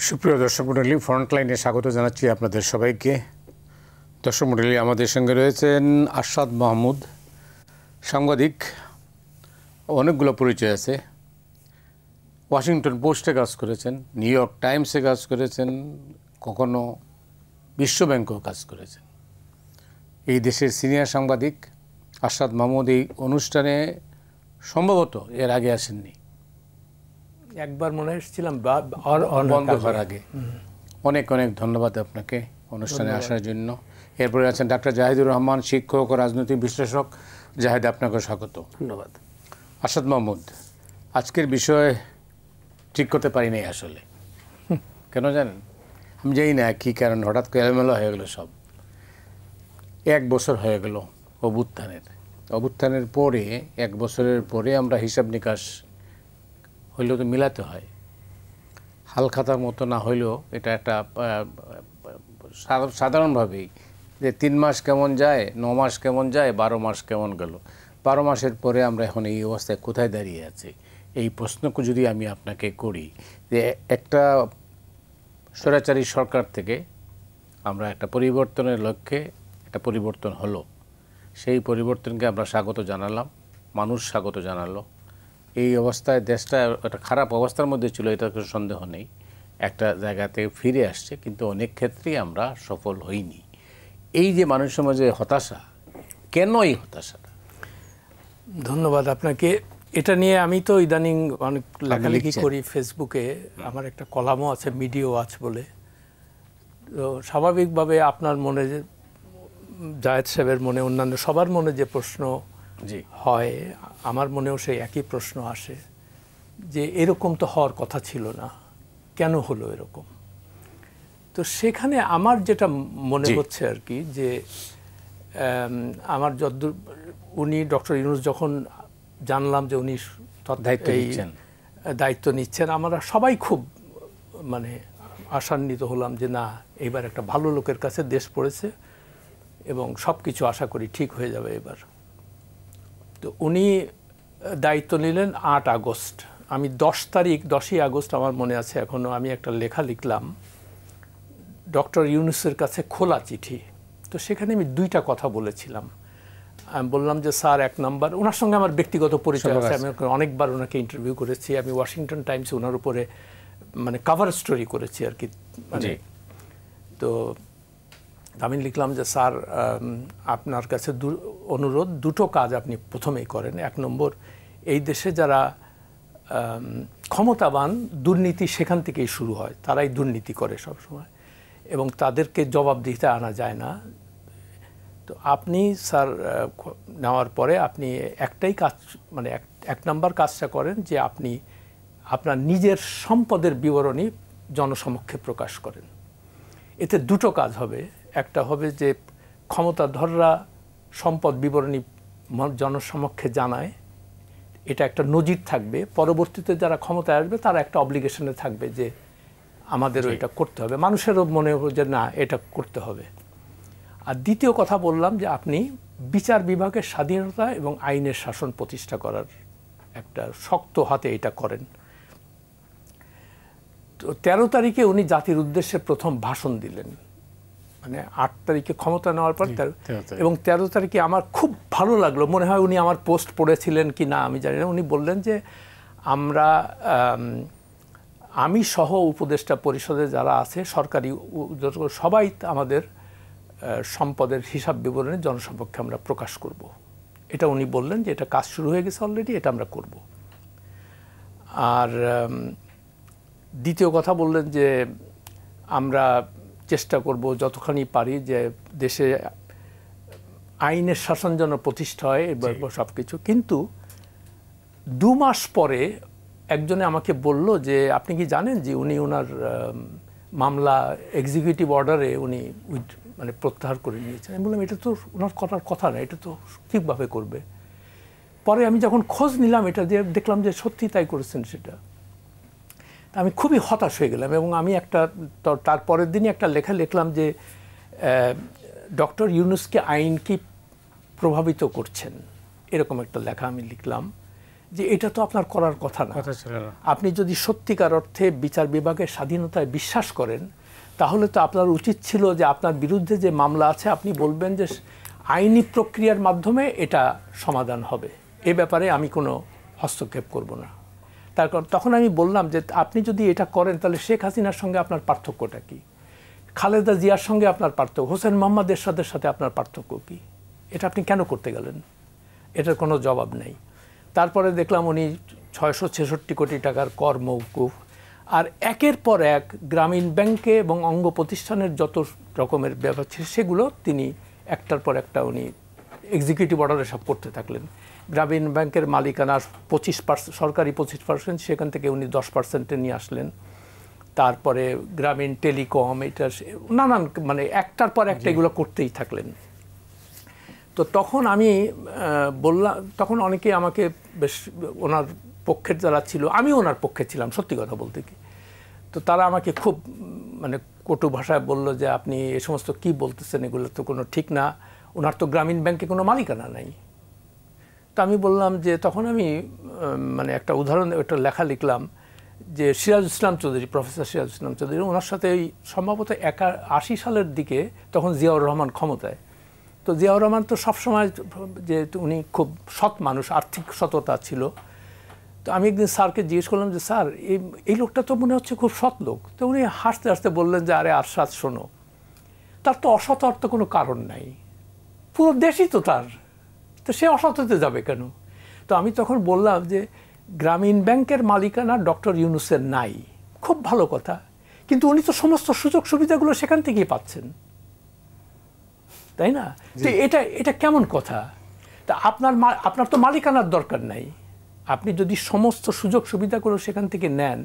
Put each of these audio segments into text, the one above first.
সুপ্রিয় দর্শক মণ্ডলী, ফ্রন্টলাইনে স্বাগত জানাচ্ছি আপনাদের সবাইকে। দর্শক মণ্ডলী, আমাদের সঙ্গে রয়েছেন আরশাদ মাহমুদ, সাংবাদিক। অনেকগুলো পরিচয় আছে। ওয়াশিংটন পোস্টে কাজ করেছেন, নিউ ইয়র্ক টাইমসে কাজ করেছেন, কখনো বিশ্ব ব্যাংকেও কাজ করেছেন। এই দেশের সিনিয়র সাংবাদিক আরশাদ মাহমুদ এই অনুষ্ঠানে সম্ভবত এর আগে আসেননি, একবার মনে এসেছিলাম বন্ধ হওয়ার আগে। অনেক অনেক ধন্যবাদ আপনাকে অনুষ্ঠানে আসার জন্য। এরপরে আছেন ডাক্তার জাহিদুর রহমান, শিক্ষক ও রাজনৈতিক বিশ্লেষক। জাহিদ, আপনাকে স্বাগত। ধন্যবাদ। আরশাদ মাহমুদ, আজকের বিষয় ঠিক করতে পারি নাই আসলে। কেন জানেন? আমি জানি না কী কারণ, হঠাৎ করে এলোমেলো হয়ে গেলো সব। 1 বছর হয়ে গেল অভ্যুত্থানের পরে, 1 বছরের পরে আমরা হিসাব নিকাশ হইলেও তো মিলাতে হয়। হালখাতার মতো না হইলেও এটা একটা সাধারণভাবেই যে 3 মাস কেমন যায়, 9 মাস কেমন যায়, 12 মাস কেমন গেল। 12 মাসের পরে আমরা এখন এই অবস্থায় কোথায় দাঁড়িয়ে আছি, এই প্রশ্নকে যদি আমি আপনাকে করি যে একটা স্বৈরাচারী সরকার থেকে আমরা একটা পরিবর্তনের লক্ষ্যে একটা পরিবর্তন হলো, সেই পরিবর্তনকে আমরা স্বাগত জানালাম, মানুষ স্বাগত জানালো। এই অবস্থায় দেশটা একটা খারাপ অবস্থার মধ্যে ছিল, এটা কোনো সন্দেহ নেই। একটা জায়গাতে ফিরে আসছে, কিন্তু অনেক ক্ষেত্রেই আমরা সফল হইনি। এই যে মানুষের মাঝে হতাশা, কেন এই হতাশাটা? ধন্যবাদ আপনাকে। এটা নিয়ে আমি তো ইদানিং অনেক লেখালেখি করি ফেসবুকে। আমার একটা কলামও আছে, মিডিয়া ওয়াচ বলে। তো স্বাভাবিকভাবে আপনার মনে, জায়েদ সাহেবের মনে, অন্যান্য সবার মনে যে প্রশ্ন হয়, আমার মনেও সেই একই প্রশ্ন আসে যে এরকম তো হওয়ার কথা ছিল না, কেন হলো এরকম? তো সেখানে আমার যেটা মনে হচ্ছে আর কি, যে আমার যদ্দূর উনি ডক্টর ইউনূস যখন জানলাম যে উনি দায়িত্ব নিচ্ছেন, আমরা সবাই খুব মানে আশান্বিত হলাম যে না, এবার একটা ভালো লোকের কাছে দেশ পড়েছে এবং সব কিছু আশা করি ঠিক হয়ে যাবে এবার। তো উনি দায়িত্ব নিলেন 8 আগস্ট। আমি 10ই আগস্ট আমার মনে আছে এখনও, আমি একটা লেখা লিখলাম ডক্টর ইউনূসের কাছে খোলা চিঠি। তো সেখানে আমি 2টা কথা বলেছিলাম। আমি বললাম যে স্যার, 1 নম্বর, ওনার সঙ্গে আমার ব্যক্তিগত পরিচয় আছে, আমি অনেকবার ওনাকে ইন্টারভিউ করেছি, আমি ওয়াশিংটন টাইমসে ওনার উপরে মানে কাভার স্টোরি করেছি আর কি। মানে তো আমি লিখলাম যে স্যার, আপনার কাছে অনুরোধ, 2টো কাজ আপনি প্রথমেই করেন। 1 নম্বর, এই দেশে যারা ক্ষমতাবান, দুর্নীতি সেখান থেকেই শুরু হয়, তারাই দুর্নীতি করে সবসময় এবং তাদেরকে জবাবদিহিতে আনা যায় না। তো আপনি স্যার নেওয়ার পরে আপনি একটাই কাজ, মানে 1 নম্বর কাজটা করেন যে আপনি আপনার নিজের সম্পদের বিবরণী জনসমক্ষে প্রকাশ করেন। এতে 2টো কাজ হবে। একটা হবে যে ক্ষমতাধররা সম্পদ বিবরণী জনসমক্ষে জানায়, এটা একটা নজির থাকবে। পরবর্তীতে যারা ক্ষমতায় আসবে তারা একটা অব্লিগেশনে থাকবে যে আমাদেরও এটা করতে হবে, মানুষেরও মনে হবে যে না, এটা করতে হবে। আর দ্বিতীয় কথা বললাম যে আপনি বিচার বিভাগের স্বাধীনতা এবং আইনের শাসন প্রতিষ্ঠা করার একটা শক্ত হাতে এটা করেন। তো 13 তারিখে উনি জাতির উদ্দেশ্যে প্রথম ভাষণ দিলেন, মানে 8 তারিখে ক্ষমতা নেওয়ার পর। এবং 13 তারিখে আমার খুব ভালো লাগলো, মনে হয় উনি আমার পোস্ট পড়েছিলেন কি না আমি জানি না। উনি বললেন যে আমি সহ উপদেষ্টা পরিষদে যারা আছে, সরকারি সবাই আমাদের সম্পদের হিসাব বিবরণী জনসমক্ষে আমরা প্রকাশ করব। এটা উনি বললেন যে এটা কাজ শুরু হয়ে গেছে অলরেডি, এটা আমরা করব। আর দ্বিতীয় কথা বললেন যে আমরা চেষ্টা করব যতখানি পারি যে দেশে আইনের শাসন যেন প্রতিষ্ঠা হয়, সব কিছু। কিন্তু 2 মাস পরে একজনে আমাকে বলল যে আপনি কি জানেন যে উনি ওনার মামলা এক্সিকিউটিভ অর্ডারে উনি মানে প্রত্যাহার করে নিয়েছেন। আমি বললাম এটা তো ওনার করার কথা না, এটা তো ঠিকভাবে করবে। পরে আমি যখন খোঁজ নিলাম এটা, যে দেখলাম যে সত্যি তাই করেছেন সেটা। আমি খুবই হতাশ হয়ে গেলাম এবং আমি তার পরের দিনই একটা লেখা লিখলাম যে ডক্টর ইউনূসকে আইন কি প্রভাবিত করছেন, এরকম একটা লেখা আমি লিখলাম। যে এটা তো আপনার করার কথা না। আপনি যদি সত্যিকার অর্থে বিচার বিভাগের স্বাধীনতায় বিশ্বাস করেন তাহলে তো আপনার উচিত ছিল যে আপনার বিরুদ্ধে যে মামলা আছে আপনি বলবেন যে আইনি প্রক্রিয়ার মাধ্যমে এটা সমাধান হবে, এ ব্যাপারে আমি কোনো হস্তক্ষেপ করব না। তার কারণ তখন আমি বললাম যে আপনি যদি এটা করেন তাহলে শেখ হাসিনার সঙ্গে আপনার পার্থক্যটা কী, খালেদা জিয়ার সঙ্গে আপনার পার্থক্য, হোসেন মোহাম্মদ এরশাদের সাথে আপনার পার্থক্য কী, এটা আপনি কেন করতে গেলেন? এটার কোনো জবাব নেই। তারপরে দেখলাম উনি 666 কোটি টাকার কর মওকুফ, আর একের পর এক গ্রামীণ ব্যাংকে এবং অঙ্গ প্রতিষ্ঠানের যত রকমের ব্যাপার ছিল সেগুলো তিনি একটার পর একটা উনি এক্সিকিউটিভ অর্ডারে সব করতে থাকলেন। গ্রামীণ ব্যাংকের মালিকানার 25%, সরকারি 25%, সেখান থেকে উনি 10%-এ নিয়ে আসলেন। তারপরে গ্রামীণ টেলিকম, এটা নানান মানে একটার পর একটা এগুলো করতেই থাকলেন। তো তখন আমি বললাম, তখন অনেকে আমাকে বেশ ওনার পক্ষের যারা ছিল, আমি ওনার পক্ষে ছিলাম সত্যি কথা বলতে কি, তো তারা আমাকে খুব মানে কটু ভাষায় বলল যে আপনি এ সমস্ত কী বলতেছেন, এগুলো তো কোনো ঠিক না, ওনার তো গ্রামীণ ব্যাংকে কোনো মালিকানা নাই। তো আমি বললাম যে তখন আমি মানে একটা উদাহরণ, একটা লেখা লিখলাম যে সিরাজুল ইসলাম চৌধুরী, প্রফেসর সিরাজুল ইসলাম চৌধুরী, ওনার সাথে এই সম্ভবত 81 সালের দিকে তখন জিয়াউর রহমান ক্ষমতায়। তো জিয়াউর রহমান তো সবসময় যে উনি খুব সৎ মানুষ, আর্থিক সততা ছিল। তো আমি একদিন স্যারকে জিজ্ঞেস করলাম যে স্যার এই লোকটা তো মনে হচ্ছে খুব সৎ লোক। তো উনি হাসতে হাসতে বললেন যে আরে আরশাদ শোনো, তার তো অসৎ হওয়ার তো কোনো কারণ নাই, পুরো দেশই তো তার, তো সে অসৎ হতে যাবে কেন? তো আমি তখন বললাম যে গ্রামীণ ব্যাংকের মালিকানা ডক্টর ইউনূসের নাই, খুব ভালো কথা, কিন্তু উনি তো সমস্ত সুযোগ সুবিধাগুলো সেখান থেকেই পাচ্ছেন, তাই না? তো এটা কেমন কথা? তা আপনার তো মালিকানার দরকার নাই, আপনি যদি সমস্ত সুযোগ সুবিধাগুলো সেখান থেকে নেন,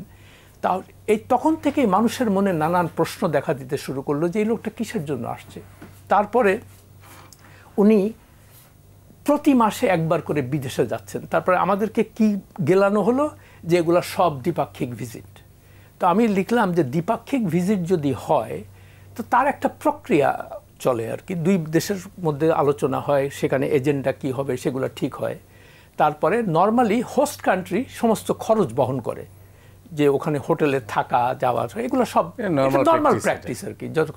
তাহলে তখন থেকেই মানুষের মনে নানান প্রশ্ন দেখা দিতে শুরু করলো যে এই লোকটা কিসের জন্য আসছে। তারপরে উনি প্রতি মাসে একবার করে বিদেশে যাচ্ছেন। তারপরে আমাদেরকে কি গেলানো হলো যে এগুলো সব দ্বিপাক্ষিক ভিজিট। তো আমি লিখলাম যে দ্বিপাক্ষিক ভিজিট যদি হয় তো তার একটা প্রক্রিয়া চলে আর কি, দুই দেশের মধ্যে আলোচনা হয়, সেখানে এজেন্ডা কি হবে সেগুলো ঠিক হয়। তারপরে নর্মালি হোস্ট কান্ট্রি সমস্ত খরচ বহন করে, যে ওখানে হোটেলে থাকা যাওয়া এগুলো সব নর্মাল প্র্যাকটিস আর কি, যত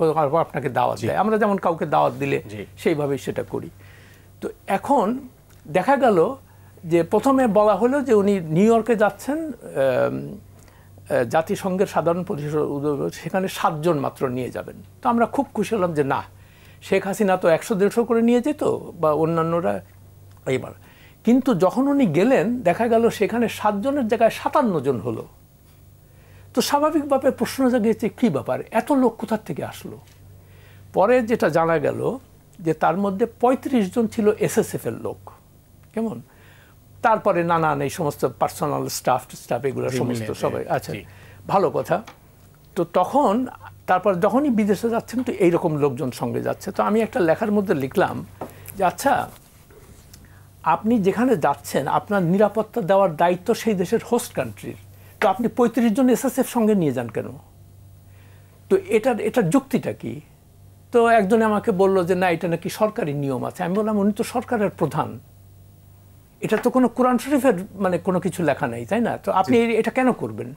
আপনাকে দাওয়াত দেয়, আমরা যেমন কাউকে দাওয়াত দিলে সেইভাবেই সেটা করি। তো এখন দেখা গেল যে প্রথমে বলা হলো যে উনি নিউ ইয়র্কে যাচ্ছেন জাতিসংঘের সাধারণ পরিষদ, সেখানে 7 জন মাত্র নিয়ে যাবেন। তো আমরা খুব খুশি হলাম যে না, শেখ হাসিনা তো 100-150 করে নিয়ে যেত বা অন্যান্যরা এইবার। কিন্তু যখন উনি গেলেন দেখা গেল সেখানে 7 জনের জায়গায় 57 জন হলো। তো স্বাভাবিকভাবে প্রশ্ন জাগিয়েছে কী ব্যাপার, এত লোক কোথার থেকে আসলো? পরে যেটা জানা গেল যে তার মধ্যে 35 জন ছিল এসএসএফের লোক, কেমন, তারপরে নানান এই সমস্ত পার্সোনাল স্টাফ এগুলো সমস্ত সবাই। আচ্ছা, ভালো কথা। তো তখন তারপর যখনই বিদেশে যাচ্ছেন তো এইরকম লোকজন সঙ্গে যাচ্ছে। তো আমি একটা লেখার মধ্যে লিখলাম যে আচ্ছা, আপনি যেখানে যাচ্ছেন আপনার নিরাপত্তা দেওয়ার দায়িত্ব সেই দেশের হোস্ট কান্ট্রির, তো আপনি 35 জন এসএসএফ সঙ্গে নিয়ে যান কেন? তো এটার যুক্তিটা কি? তো একজনে আমাকে বলল যে না, এটা নাকি সরকারি নিয়ম আছে। আমি বললাম উনি তো সরকারের প্রধান, এটা তো কোনো কোরআন শরীফের মানে কোনো কিছু লেখা নেই, তাই না? তো আপনি এটা কেন করবেন?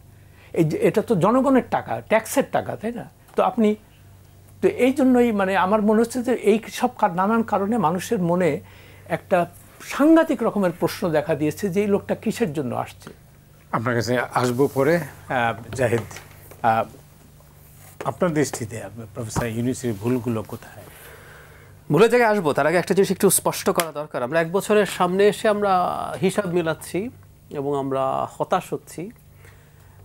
এটা তো জনগণের টাকা, ট্যাক্সের টাকা, তাই না? তো আপনি তো এই জন্যই মানে আমার মনে হচ্ছে যে এই সব নানান কারণে মানুষের মনে একটা সাংঘাতিক রকমের প্রশ্ন দেখা দিয়েছে যে এই লোকটা কিসের জন্য আসছে। আপনার কাছে আসবো পরে। জাহিদ, আপনার দৃষ্টিতে প্রফেসর ইউনূসের ভুলগুলো কোথায়? ভুলের জায়গায় আসবো, তার আগে একটা জিনিস একটু স্পষ্ট করা দরকার। আমরা 1 বছরের সামনে এসে আমরা হিসাব মিলাচ্ছি এবং আমরা হতাশ হচ্ছি।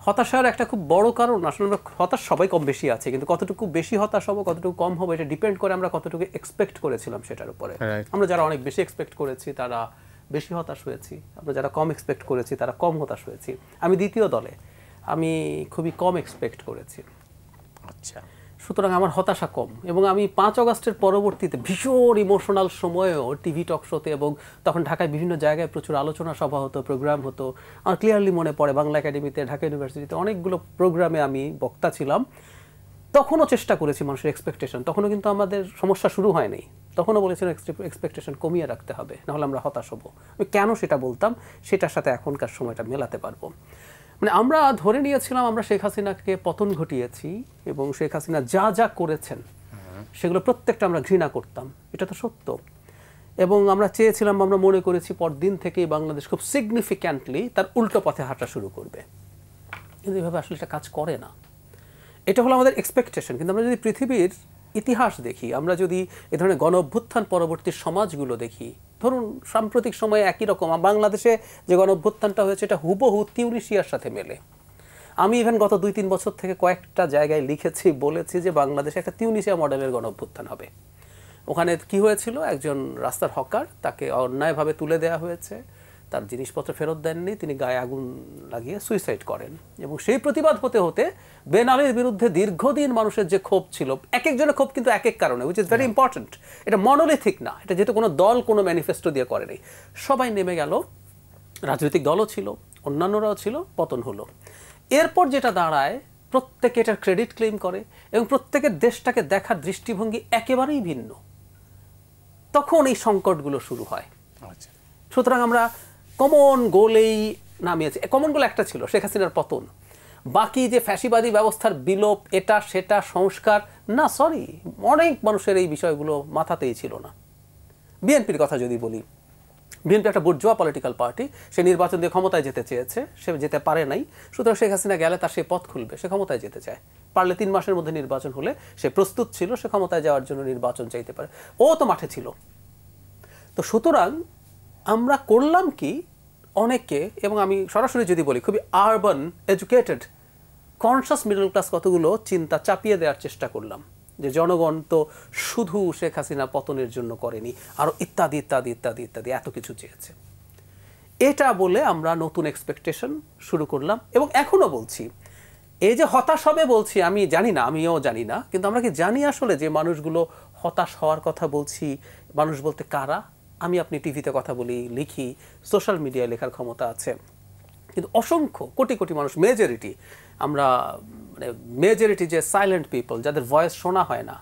হতাশার একটা খুব বড় কারণ, আসলে আমরা হতাশ সবাই কম বেশি আছে, কিন্তু কতটুকু বেশি হতাশ হবো কতটুকু কম হবো এটা ডিপেন্ড করে আমরা কতটুকু এক্সপেক্ট করেছিলাম সেটার উপরে। আমরা যারা অনেক বেশি এক্সপেক্ট করেছি তারা বেশি হতাশ হয়েছি, আমরা যারা কম এক্সপেক্ট করেছি তারা কম হতাশ হয়েছি। আমি দ্বিতীয় দলে, আমি খুবই কম এক্সপেক্ট করেছি। আচ্ছা, সুতরাং আমার হতাশা কম। এবং আমি 5 আগস্টের পরবর্তীতে ভীষণ ইমোশনাল সময়েও টিভি টক শোতে এবং তখন ঢাকায় বিভিন্ন জায়গায় প্রচুর আলোচনা সভা হতো, প্রোগ্রাম হতো। আমার ক্লিয়ারলি মনে পড়ে বাংলা একাডেমিতে, ঢাকা ইউনিভার্সিটিতে অনেকগুলো প্রোগ্রামে আমি বক্তা ছিলাম। তখনও চেষ্টা করেছি মানুষের এক্সপেকটেশন, তখনও কিন্তু আমাদের সমস্যা শুরু হয়নি, তখনও বলেছিলাম এক্সপেকটেশন কমিয়ে রাখতে হবে, নাহলে আমরা হতাশ হব। আমি কেন সেটা বলতাম, সেটার সাথে এখনকার সময়টা মেলাতে পারবো। মানে আমরা ধরে নিয়েছিলাম আমরা শেখ হাসিনাকে পতন ঘটিয়েছি এবং শেখ হাসিনা যা যা করেছেন সেগুলো প্রত্যেকটা আমরা ঘৃণা করতাম, এটা তো সত্য। এবং আমরা চেয়েছিলাম, আমরা মনে করেছি পরদিন থেকেই বাংলাদেশ খুব সিগনিফিক্যান্টলি তার উল্টো পথে হাঁটা শুরু করবে, কিন্তু এভাবে আসলে এটা কাজ করে না। এটা হলো আমাদের এক্সপেকটেশন। কিন্তু আমরা যদি পৃথিবীর ইতিহাস দেখি, আমরা যদি এ ধরনের গণ অভ্যুত্থান পরবর্তী সমাজগুলো দেখি, ধরুন সাম্প্রতিক সময়ে একই রকম বাংলাদেশে যে গণ অভ্যুত্থানটা হয়েছে এটা হুবহু তিউনিসিয়ার সাথে মেলে। আমি ইভেন গত 2-3 বছর থেকে কয়েকটা জায়গায় লিখেছি, বলেছি যে বাংলাদেশে একটা তিউনিসিয়া মডেলের গণ অভ্যুত্থান হবে। ওখানে কি হয়েছিল, একজন রাস্তার হকার, তাকে অন্যায়ভাবে তুলে দেওয়া হয়েছে, তার জিনিসপত্র ফেরত দেননি, তিনি গায়ে আগুন লাগিয়ে সুইসাইড করেন। এবং সেই প্রতিবাদ হতে হতে বেন আলীর বিরুদ্ধে দীর্ঘদিন মানুষের যে ক্ষোভ ছিল, এক একজনের ক্ষোভ কিন্তু এক এক কারণে, উইচ ইজ ভেরি ইম্পর্টেন্ট, এটা মনোলিথিক না, এটা যেহেতু কোনো দল কোনো ম্যানিফেস্টো দিয়ে করেনি, সবাই নেমে গেল, রাজনৈতিক দলও ছিল, অন্যান্যরাও ছিল, পতন হলো। এরপর যেটা দাঁড়ায়, প্রত্যেকে এটার ক্রেডিট ক্লেম করে এবং প্রত্যেকের দেশটাকে দেখার দৃষ্টিভঙ্গি একেবারেই ভিন্ন। তখন এই সংকটগুলো শুরু হয়। সুতরাং আমরা কমন গোলেই নামিয়েছি। কমন গোল একটা ছিল, শেখ হাসিনার পতন। বাকি যে ফ্যাসিবাদী ব্যবস্থার বিলোপ, এটা সেটা সংস্কার না, সরি, অনেক মানুষের এই বিষয়গুলো মাথাতেই ছিল না। বিএনপির কথা যদি বলি, বিএনপি একটা বুর্জোয়া পলিটিক্যাল পার্টি, সে নির্বাচন দিয়ে ক্ষমতায় যেতে চেয়েছে, সে যেতে পারে নাই। সুতরাং শেখ হাসিনা গেলে তার সেই পথ খুলবে, সে ক্ষমতায় যেতে চায়, পারলে 3 মাসের মধ্যে নির্বাচন হলে সে প্রস্তুত ছিল, সে ক্ষমতায় যাওয়ার জন্য নির্বাচন চাইতে পারে, ও তো মাঠে ছিল। তো সুতরাং আমরা করলাম কি, অনেকে, এবং আমি সরাসরি যদি বলি খুবই urban educated conscious middle class কতগুলো চিন্তা চাপিয়ে দেওয়ার চেষ্টা করলাম যে জনগণ তো শুধু শেখ হাসিনা পতনের জন্য করেনি, আরও ইত্যাদি ইত্যাদি ইত্যাদি ইত্যাদি এত কিছু চেয়েছে। এটা বলে আমরা নতুন এক্সপেকটেশন শুরু করলাম এবং এখনও বলছি। এই যে হতাশ হবে বলছি, আমি জানি না, আমিও জানি না, কিন্তু আমরা কি জানি আসলে যে মানুষগুলো হতাশ হওয়ার কথা বলছি, মানুষ বলতে কারা? আমি আপনি টিভিতে কথা বলি, লিখি, সোশ্যাল মিডিয়ায় লেখার ক্ষমতা আছে, কিন্তু অসংখ্য কোটি কোটি মানুষ, মেজরিটি, আমরা মানে মেজরিটি যে সাইলেন্ট পিপল, যাদের ভয়েস শোনা হয় না,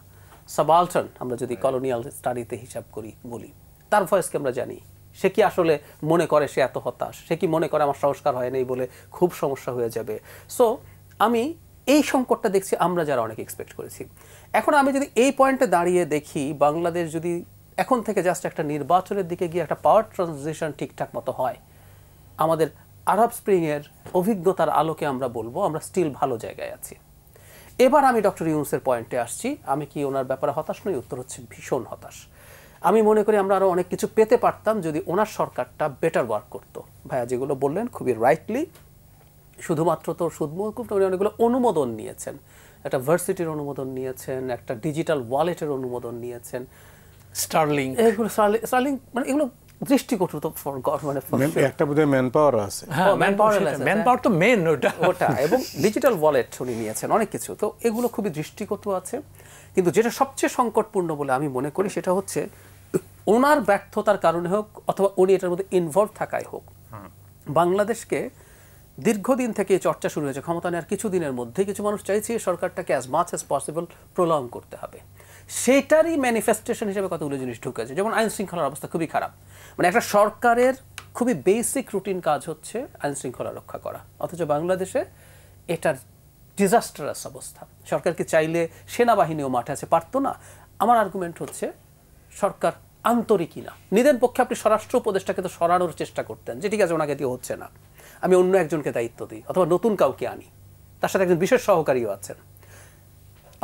সাবালটার্ন, আমরা যদি কলোনিয়াল স্টাডিতে হিসাব করি বলি, তার ভয়েসকে আমরা জানি। সে কি আসলে মনে করে সে এত হতাশ? সে কি মনে করে আমার সংস্কার হয় নাই বলে খুব সমস্যা হয়ে যাবে? সো আমি এই সংকটটা দেখছি আমরা যারা অনেক এক্সপেক্ট করেছি। এখন আমি যদি এই পয়েন্টে দাঁড়িয়ে দেখি, বাংলাদেশ যদি এখন থেকে জাস্ট একটা নির্বাচনের দিকে গিয়ে একটা পাওয়ার ট্রানজিশন ঠিকঠাক মতো হয়, আমাদের আরব স্প্রিংয়ের অভিজ্ঞতার আলোকে আমরা বলবো আমরা স্টিল ভালো জায়গায় আছি। এবার আমি ডক্টর ইউনূসের পয়েন্টে আসছি। আমি কি ওনার ব্যাপারে হতাশ নই? উত্তর হচ্ছে ভীষণ হতাশ। আমি মনে করি আমরা আরও অনেক কিছু পেতে পারতাম যদি ওনার সরকারটা বেটার ওয়ার্ক করতো। ভাইয়া যেগুলো বললেন খুবই রাইটলি, শুধুমাত্র তো শুধুমাত্র উনি অনেকগুলো অনুমোদন নিয়েছেন, একটা ভার্সিটির অনুমোদন নিয়েছেন, একটা ডিজিটাল ওয়ালেটের অনুমোদন নিয়েছেন, স্টারলিং, এগুলো স্টারলিং, মানে এগুলো দৃষ্টিকটু তো মানে একটা বোধহয় ম্যান পাওয়ার আছে, ম্যান পাওয়ার তো মেন ওটা, এবং ডিজিটাল ওয়ালেট উনি নিয়েছেন, অনেক কিছু। তো এগুলো খুবই দৃষ্টিকটু আছে, কিন্তু যেটা সবচেয়ে সংকটপূর্ণ বলে আমি মনে করি সেটা হচ্ছে ওনার ব্যর্থতার কারণে হোক অথবা উনি এটার মধ্যে ইনভলভ থাকায় হোক, বাংলাদেশকে দীর্ঘদিন থেকে চর্চা শুরু হয়েছে ক্ষমতা নেওয়ার কিছুদিনের মধ্যে কিছু মানুষ চাইছে সরকারটাকে as much as possible prolong করতে হবে। সেটারই ম্যানিফেস্টেশন হিসেবে কতগুলো জিনিস ঢুকেছে, যেমন আইন শৃঙ্খলার অবস্থা খুবই খারাপ। মানে একটা সরকারের খুবই বেসিক রুটিন কাজ হচ্ছে আইন শৃঙ্খলা রক্ষা করা, অথচ বাংলাদেশে এটার ডিজাস্টারাস অবস্থা। সরকার কি চাইলে সেনাবাহিনীও মাঠে আছে? পারতো না। আমার আর্গুমেন্ট হচ্ছে সরকার আন্তরিকই না। নিদেন পক্ষে আপনি স্বরাষ্ট্র উপদেষ্টাকে তো সরানোর চেষ্টা করতেন, যে ঠিক আছে ওনাকে দিয়ে হচ্ছে না, আমি অন্য একজনকে দায়িত্ব দিই অথবা নতুন কাউকে আনি, তার সাথে একজন বিশেষ সহকারীও আছেন,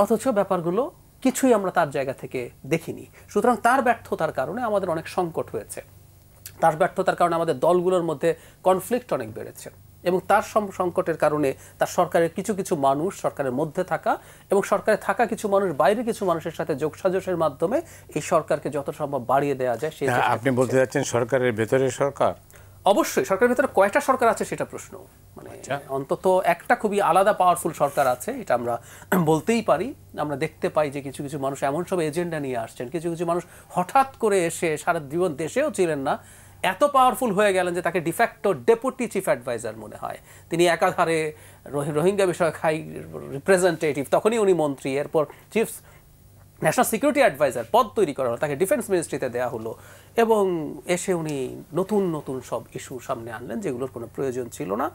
অথচ ব্যাপারগুলো কিছুই আমরা তার জায়গা থেকে দেখিনি। সুতরাং তার ব্যর্থতার কারণে আমাদের অনেক সংকট হয়েছে, তার ব্যর্থতার কারণে আমাদের দলগুলোর মধ্যে কনফ্লিক্ট অনেক বেড়েছে, এবং তার সংকটের কারণে তার সরকারের কিছু কিছু মানুষ সরকারের মধ্যে থাকা এবং সরকারে থাকা কিছু মানুষ বাইরে কিছু মানুষের সাথে যোগসাজশের মাধ্যমে এই সরকারকে যত সম্ভব বাড়িয়ে দেওয়া যায় সেই। আপনি বলতে যাচ্ছেন সরকারের ভেতরে সরকার? অবশ্যই সরকারের ভেতরে কয়টা সরকার আছে সেটা প্রশ্ন, মানে অন্তত একটা খুবই আলাদা পাওয়ারফুল সরকার আছে, এটা আমরা বলতেই পারি। আমরা দেখতে পাই যে কিছু কিছু মানুষ এমন সব এজেন্ডা নিয়ে আসছেন, কিছু কিছু মানুষ হঠাৎ করে এসে সারা জীবন দেশেও ছিলেন না, এত পাওয়ারফুল হয়ে গেলেন যে তাকে ডিফ্যাক্টো ডেপুটি চিফ অ্যাডভাইজার মনে হয়। তিনি একাধারে রোহিঙ্গা বিষয়ক হাই রিপ্রেজেন্টেটিভ, তখনই উনি মন্ত্রী, এরপর চিফ ন্যাশনাল সিকিউরিটি অ্যাডভাইজার পদ তৈরি করা হলো, তাকে ডিফেন্স মিনিস্ট্রিতে দেওয়া হলো, এবং এসে উনি নতুন নতুন সব ইস্যু সামনে আনলেন যেগুলোর কোনো প্রয়োজন ছিল না,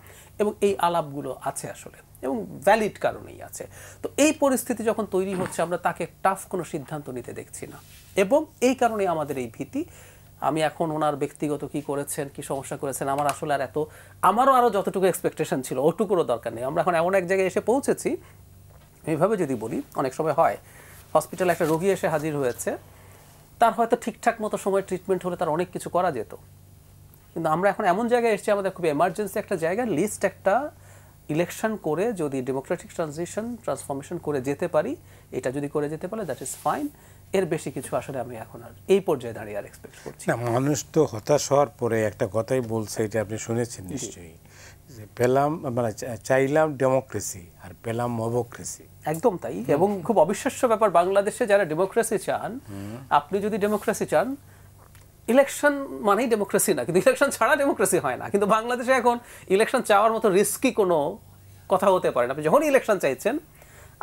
এবং এই আলাপগুলো আছে আসলে, এবং ভ্যালিড কারণেই আছে। তো এই পরিস্থিতি যখন তৈরি হচ্ছে, আমরা তাকে টাফ কোনো সিদ্ধান্ত নিতে দেখছি না, এবং এই কারণে আমাদের এই ভীতি। আমি এখন ওনার ব্যক্তিগত কি করেছেন, কি সমস্যা করেছেন, আমার আসলে আর আমারও আরও যতটুকু এক্সপেকটেশন ছিল ওটুকুরও দরকার নেই। আমরা এখন এমন এক জায়গায় এসে পৌঁছেছি, এইভাবে যদি বলি, অনেক সময় হয় হসপিটালে একটা রোগী এসে হাজির হয়েছে, তার হয়তো ঠিকঠাক মতো সময় ট্রিটমেন্ট হলে তার অনেক কিছু করা যেত, কিন্তু আমরা এখন এমন জায়গায় এসেছি, আমাদের খুব এমার্জেন্সি একটা জায়গায় লিস্ট একটা ইলেকশন করে যদি ডেমোক্রেটিক ট্রান্সফরমেশন করে যেতে পারি, এটা যদি করে যেতে পারে দ্যাট ইজ ফাইন। এর বেশি কিছু আসলে আমি এখন আর এই পর্যায়ে দাঁড়িয়ে আর এক্সপেক্ট করছি না। মানুষ তো হতাশ হওয়ার পরে একটা কথাই বলছে, এটা আপনি শুনেছেন নিশ্চয়ই, যে পেলাম মানে চাইলাম ডেমোক্রেসি আর পেলাম মবক্রেসি। একদম তাই, এবং খুব অবিশ্বাস্য ব্যাপার, বাংলাদেশে যারা ডেমোক্রেসি চান, আপনি যদি ডেমোক্রেসি চান, ইলেকশন মানেই ডেমোক্রেসি না, কিন্তু ইলেকশন ছাড়া ডেমোক্রেসি হয় না। কিন্তু বাংলাদেশে এখন ইলেকশন চাওয়ার মতো রিস্কি কোনো কথা হতে পারে না। আপনি যখনই ইলেকশন চাইছেন,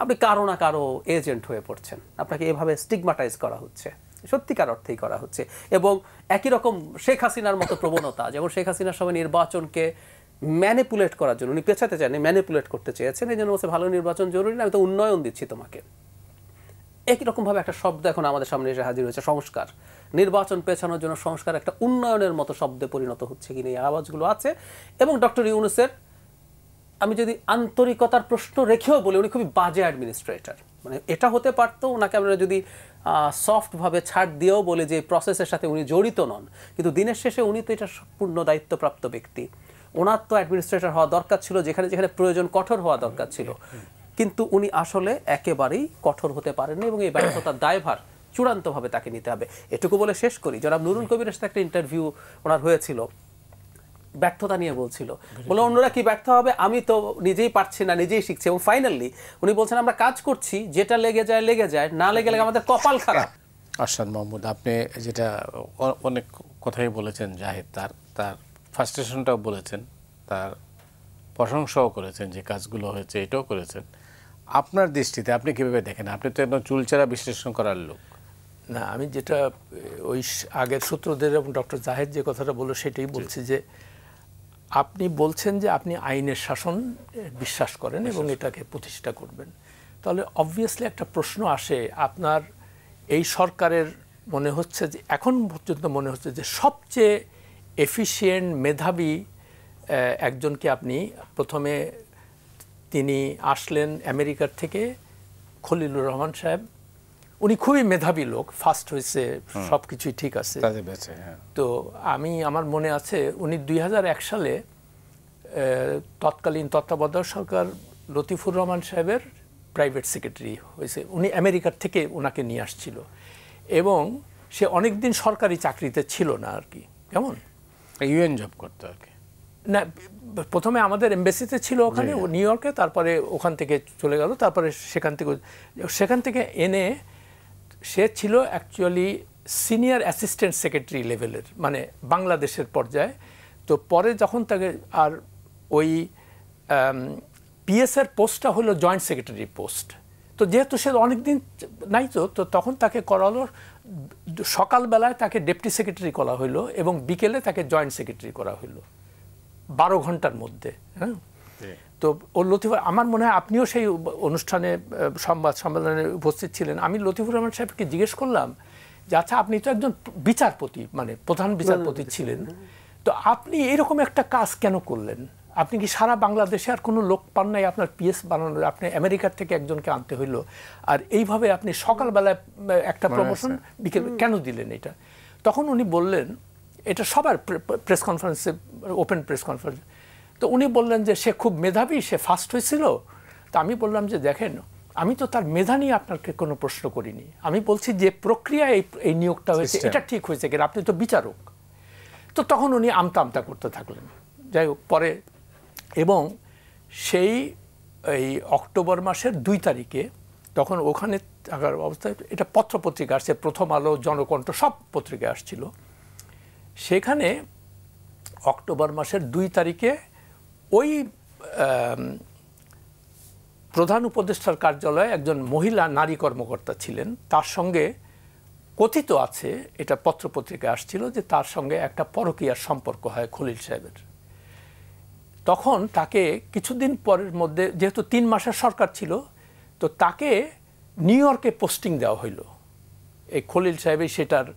আপনি কারো না কারো এজেন্ট হয়ে পড়ছেন, আপনাকে এভাবে স্টিগমাটাইজ করা হচ্ছে, সত্যিকার অর্থেই করা হচ্ছে। এবং একই রকম শেখ হাসিনার মতো প্রবণতা, যেমন শেখ হাসিনার সময় নির্বাচনকে ম্যানিপুলেট করার জন্য উনি পেছাতে চান, ম্যানিপুলেট করতে চেয়েছেন, এই জন্য বলছে ভালো নির্বাচন জরুরি না, আমি তো উন্নয়ন দিচ্ছি তোমাকে। একই রকমভাবে একটা শব্দ এখন আমাদের সামনে এসে হাজির হয়েছে, সংস্কার। নির্বাচন পেছানোর জন্য সংস্কার একটা উন্নয়নের মতো শব্দে পরিণত হচ্ছে কিনা, এই আওয়াজগুলো আছে। এবং ডক্টর ইউনূসের, আমি যদি আন্তরিকতার প্রশ্ন রেখেও বলি, উনি খুবই বাজে অ্যাডমিনিস্ট্রেটর। মানে এটা হতে পারতো, ওনাকে আমরা যদি সফটভাবে ছাড় দিয়েও বলে যে প্রসেসের সাথে উনি জড়িত নন, কিন্তু দিনের শেষে উনি তো এটা পূর্ণ দায়িত্বপ্রাপ্ত ব্যক্তি, ওনার তো অ্যাডমিনিস্ট্রেটর হওয়া দরকার ছিল, যেখানে যেখানে প্রয়োজন কঠোর হওয়া দরকার ছিল, কিন্তু উনি আসলে একেবারেই কঠোর হতে পারেননি, এবং এই ব্যর্থতার দায়ভার চূড়ান্তভাবে তাকে নিতে হবে। এটুকু বলে শেষ করি, জনাব নুরুল কবিরের সাথে একটা ইন্টারভিউ ওনার হয়েছিল, ব্যর্থতা নিয়ে বলছিল, বলে অন্যরা কি ব্যর্থ হবে, আমি তো নিজেই পারছি না, নিজেই শিখছি। এবং ফাইনালি উনি বলছেন, আমরা কাজ করছি, যেটা লেগে যায় লেগে যায়, না লেগে লাগে আমাদের কপাল খারাপ। আরশাদ মাহমুদ, আপনি যেটা অনেক কথাই বলেছেন, জাহেদ তার ফ্রাস্ট্রেশনটাও বলেছেন, তার প্রশংসাও করেছেন, যে কাজগুলো হয়েছে এটাও করেছেন। আপনার দৃষ্টিতে আপনি কীভাবে দেখেন? আপনি তো একদম চুলচেরা বিশ্লেষণ করার লোক। না, আমি যেটা ওই আগের সূত্রদের এবং ডক্টর জাহেদ যে কথাটা বললো সেটাই বলছি, যে আপনি বলছেন যে আপনি আইনের শাসন বিশ্বাস করেন এবং এটাকে প্রতিষ্ঠা করবেন, তাহলে অবভিয়াসলি একটা প্রশ্ন আসে, আপনার এই সরকারের মনে হচ্ছে যে এখন পর্যন্ত মনে হচ্ছে যে সবচেয়ে এফিশিয়েন্ট মেধাবী একজনকে আপনি প্রথমে, তিনি আসলেন আমেরিকার থেকে, খলিলুর রহমান সাহেব, উনি খুবই মেধাবী লোক, ফার্স্ট হয়েছে, সব কিছুই ঠিক আছে। তো আমার মনে আছে উনি 2001 সালে তৎকালীন তত্ত্বাবধায়ক সরকার লতিফুর রহমান সাহেবের প্রাইভেট সেক্রেটারি হয়েছে, উনি আমেরিকার থেকে ওনাকে নিয়ে আসছিল, এবং সে অনেকদিন সরকারি চাকরিতে ছিল না আর কি, কেমন ইউএন জব করতে আর কি। না, প্রথমে আমাদের এমবেসিতে ছিল ওখানে নিউ ইয়র্কে, তারপরে ওখান থেকে চলে গেল, তারপরে সেখান থেকে এনে সে ছিল অ্যাকচুয়ালি সিনিয়র অ্যাসিস্ট্যান্ট সেক্রেটারি লেভেলের, মানে বাংলাদেশের পর্যায়ে। তো পরে যখন তাকে, আর ওই পিএসের পোস্টটা হলো জয়েন্ট সেক্রেটারি পোস্ট, তো যেহেতু সে অনেকদিন নাই, তো তখন তাকে করা হলো, সকালবেলায় তাকে ডেপুটি সেক্রেটারি করা হলো এবং বিকেলে তাকে জয়েন্ট সেক্রেটারি করা হলো 12 ঘন্টার মধ্যে। হ্যাঁ, তো ও লতিফুর, আমার মনে হয় আপনিও সেই অনুষ্ঠানে সংবাদ সম্মেলনে উপস্থিত ছিলেন। আমি লতিফুর রহমান সাহেবকে জিজ্ঞেস করলাম যে আচ্ছা, আপনি তো একজন বিচারপতি, মানে প্রধান বিচারপতি ছিলেন, তো আপনি এরকম একটা কাজ কেন করলেন? আপনি কি সারা বাংলাদেশে আর কোনো লোক পান নাই আপনার পিএস বানানোর? আপনি আমেরিকার থেকে একজনকে আনতে হইলো, আর এইভাবে আপনি সকালবেলায় একটা প্রমোশন, বিকেল কেন দিলেন এটা? তখন উনি বললেন, এটা সবার প্রেস কনফারেন্সে, ওপেন প্রেস কনফারেন্স, তো উনি বললেন যে সে খুব মেধাবী, সে ফার্স্ট হয়েছিল। তো আমি বললাম যে দেখেন, আমি তো তার মেধা নিয়ে আপনাকে কোনো প্রশ্ন করিনি, আমি বলছি যে প্রক্রিয়া এই নিয়োগটা হয়েছে এটা ঠিক হয়েছে কিনা, আপনি তো বিচারক। তো তখন উনি আমতা করতে থাকলেন, যাই হোক পরে, এবং সেই এই অক্টোবর মাসের 2 তারিখে, তখন ওখানে থাকার অবস্থায়, এটা পত্রপত্রিকা আসছে, প্রথম আলো, জনকণ্ঠ, সব পত্রিকায় আসছিল, সেখানে অক্টোবর মাসের 2 তারিখে ওই প্রধান উপদেষ্টার কার্যালয়ে একজন মহিলা নারী কর্মকর্তা ছিলেন, তার সঙ্গে কথিত আছে, এটা পত্রপত্রিকায় আসছিল যে তার সঙ্গে একটা পরকীয়ার সম্পর্ক হয় খলিল সাহেবের। তখন তাকে কিছুদিন পরের মধ্যে, যেহেতু 3 মাসের সরকার ছিল, তো তাকে নিউ ইয়র্কে পোস্টিং দেওয়া হইল। এই খলিল সাহেবই সেটার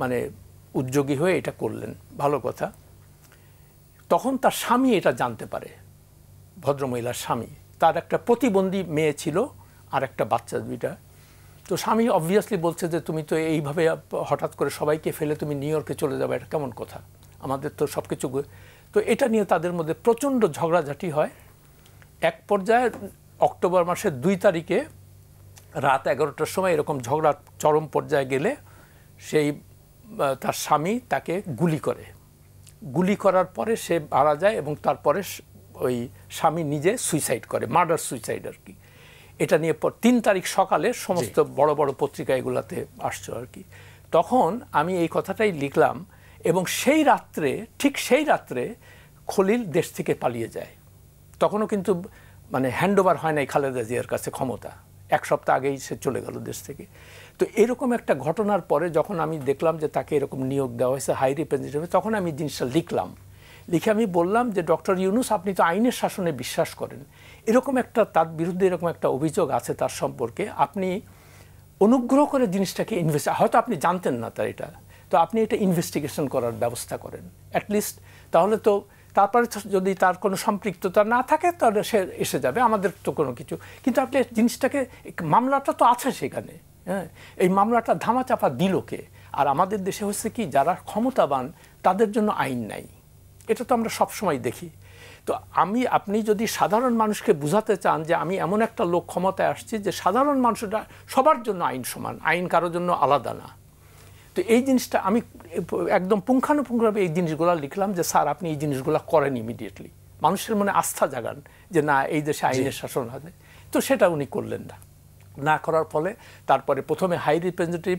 মানে উদ্যোগী হয়ে এটা করলেন, ভালো কথা। তখন তার স্বামী এটা জানতে পারে, ভদ্রমহিলার স্বামী, তার একটা প্রতিবন্ধী মেয়ে ছিল আর একটা বাচ্চা 2টা। তো স্বামী অবভিয়াসলি বলছে যে তুমি তো এইভাবে হঠাৎ করে সবাইকে ফেলে তুমি নিউ ইয়র্কে চলে যাবে, এটা কেমন কথা, আমাদের তো সব কিছু। তো এটা নিয়ে তাদের মধ্যে প্রচণ্ড ঝগড়াঝাটি হয়। এক পর্যায়ে অক্টোবর মাসের 2 তারিখে রাত 11টার সময় এরকম ঝগড়া চরম পর্যায়ে গেলে সেই তার স্বামী তাকে গুলি করার পরে সে মারা যায়, এবং তারপরে ওই স্বামী নিজে সুইসাইড করে, মার্ডার সুইসাইড আর কি। এটা নিয়ে 3 তারিখ সকালে সমস্ত বড় বড় পত্রিকা এগুলাতে আসছে আর কি। তখন আমি এই কথাটাই লিখলাম, এবং সেই রাত্রে, ঠিক সেই রাত্রে খলিল দেশ থেকে পালিয়ে যায়। তখনও কিন্তু মানে হ্যান্ডওভার হয় নাই খালেদা জিয়ার কাছে ক্ষমতা, 1 সপ্তাহ আগেই সে চলে গেল দেশ থেকে। তো এরকম একটা ঘটনার পরে যখন আমি দেখলাম যে তাকে এরকম নিয়োগ দেওয়া হয়েছে হাই রিপ্রেজেন্টেটিভ, তখন আমি জিনিসটা লিখে আমি বললাম যে ডক্টর ইউনূস, আপনি তো আইনের শাসনে বিশ্বাস করেন, এরকম একটা তার বিরুদ্ধে এরকম একটা অভিযোগ আছে তার সম্পর্কে, আপনি অনুগ্রহ করে জিনিসটাকে হয়তো আপনি জানতেন না তার এটা, তো আপনি এটা ইনভেস্টিগেশন করার ব্যবস্থা করেন অ্যাটলিস্ট, তাহলে তো তারপরে যদি তার কোনো সম্পৃক্ততা না থাকে তাহলে সে এসে যাবে, আমাদের তো কোনো কিছু। কিন্তু আপনি জিনিসটাকে, মামলাটা তো আছে সেখানে, হ্যাঁ, এই মামলাটা ধামাচাপা দিল কে? আর আমাদের দেশে হচ্ছে কি, যারা ক্ষমতাবান তাদের জন্য আইন নাই, এটা তো আমরা সবসময় দেখি। তো আপনি যদি সাধারণ মানুষকে বুঝাতে চান যে আমি এমন একটা লোক ক্ষমতায় আসছি যে সাধারণ মানুষরা সবার জন্য আইন সমান, আইন কারোর জন্য আলাদা না, তো এই জিনিসটা আমি একদম পুঙ্খানুপুঙ্খভাবে এই জিনিসগুলো লিখলাম যে স্যার আপনি এই জিনিসগুলো করেন ইমিডিয়েটলি, মানুষের মনে আস্থা জাগান যে না এই দেশে আইনের শাসন আছে। তো সেটা উনি করলেন না করার ফলে তারপরে প্রথমে হাই রিপ্রেজেন্টেটিভ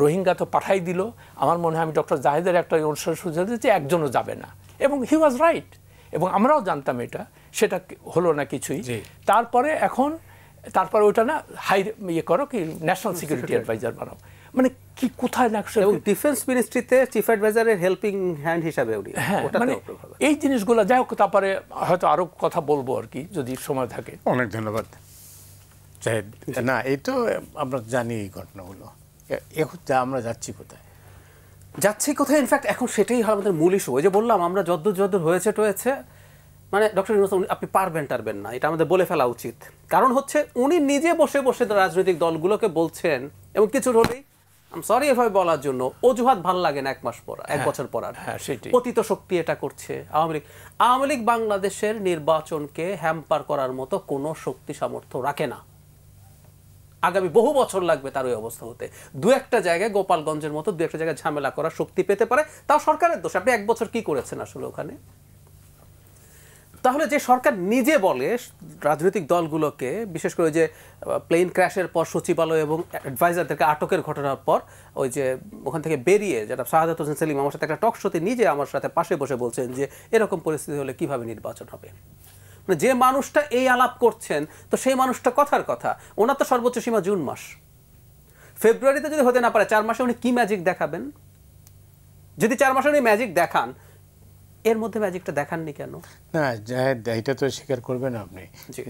রোহিঙ্গা তো পাঠাই দিল। আমার মনে হয় আমি ডক্টর জাহিদের একটা অনুষ্ঠান সুযোগ যে একজনও যাবে না, এবং হি ওয়াজ রাইট, এবং আমরাও জানতাম এটা, সেটা হলো না কিছুই। তারপরে ওইটা না করো কি ন্যাশনাল সিকিউরিটি অ্যাডভাইজার বানাও, মানে কি কোথায় না, এবং ডিফেন্স মিনিস্ট্রিতে চিফ অ্যাডভাইজারের হেল্পিং হ্যান্ড হিসাবে উনি। হ্যাঁ, মানে এই জিনিসগুলো যাই হোক, তারপরে হয়তো আরো কথা বলবো আর কি যদি সময় থাকে। অনেক ধন্যবাদ জাহিদ। না এই তো আমরা জানি এই ঘটনাগুলো, এখন আমরা যাচ্ছি কোথায় ইনফ্যাক্ট এখন সেটাই আমাদের মূল ইস্যু। ওই যে বললাম আমরা যদ্দূর হয়েছে, মানে ডক্টর ইউনূস আপনি টারবেন না, এটা আমাদের বলে ফেলা উচিত। কারণ হচ্ছে উনি নিজে বসে রাজনৈতিক দলগুলোকে বলছেন, এবং কিছু হলেই সরি এভাবে বলার জন্য অজুহাত ভালো লাগে না, 1 বছর পর পতিত শক্তি এটা করছে আওয়ামী লীগ বাংলাদেশের নির্বাচনকে হ্যাম্পার করার মতো কোনো শক্তি সামর্থ্য রাখে না। আগামী বহু বছর লাগবে তার ওই অবস্থা হতে। 2-1টা জায়গায়, গোপালগঞ্জের মতো 2-1টা জায়গায় ঝামেলা করার শক্তি পেতে পারে, তাও সরকারের দোষ। আপনি 1 বছর কি করেছেন আসলে ওখানে? তাহলে যে সরকার নিজে বলে রাজনৈতিক দলগুলোকে, বিশেষ করে যে প্লেন ক্র্যাশের পর সচিবালয় এবং অ্যাডভাইজারদেরকে আটকের ঘটনার পর ওই যে ওখান থেকে বেরিয়ে, যেটা শাহাদাত হোসেন সেলিম আমার সাথে একটা টক শোতে নিজে আমার সাথে পাশে বসে বলছেন যে এরকম পরিস্থিতি হলে কিভাবে নির্বাচন হবে। মানে যে মানুষটা এই আলাপ করছেন, তো সেই মানুষটা কথার কথা, ওনার তো সর্বোচ্চ সীমা জুন মাস। ফেব্রুয়ারিতে যদি হতে না পারে, 4 মাসে উনি কি ম্যাজিক দেখাবেন? যদি 4 মাসে উনি ম্যাজিক দেখান, এর মধ্যে ম্যাজিকটা দেখাননি কেন? না জাহেদ, এটা তো স্বীকার করবেন আপনি,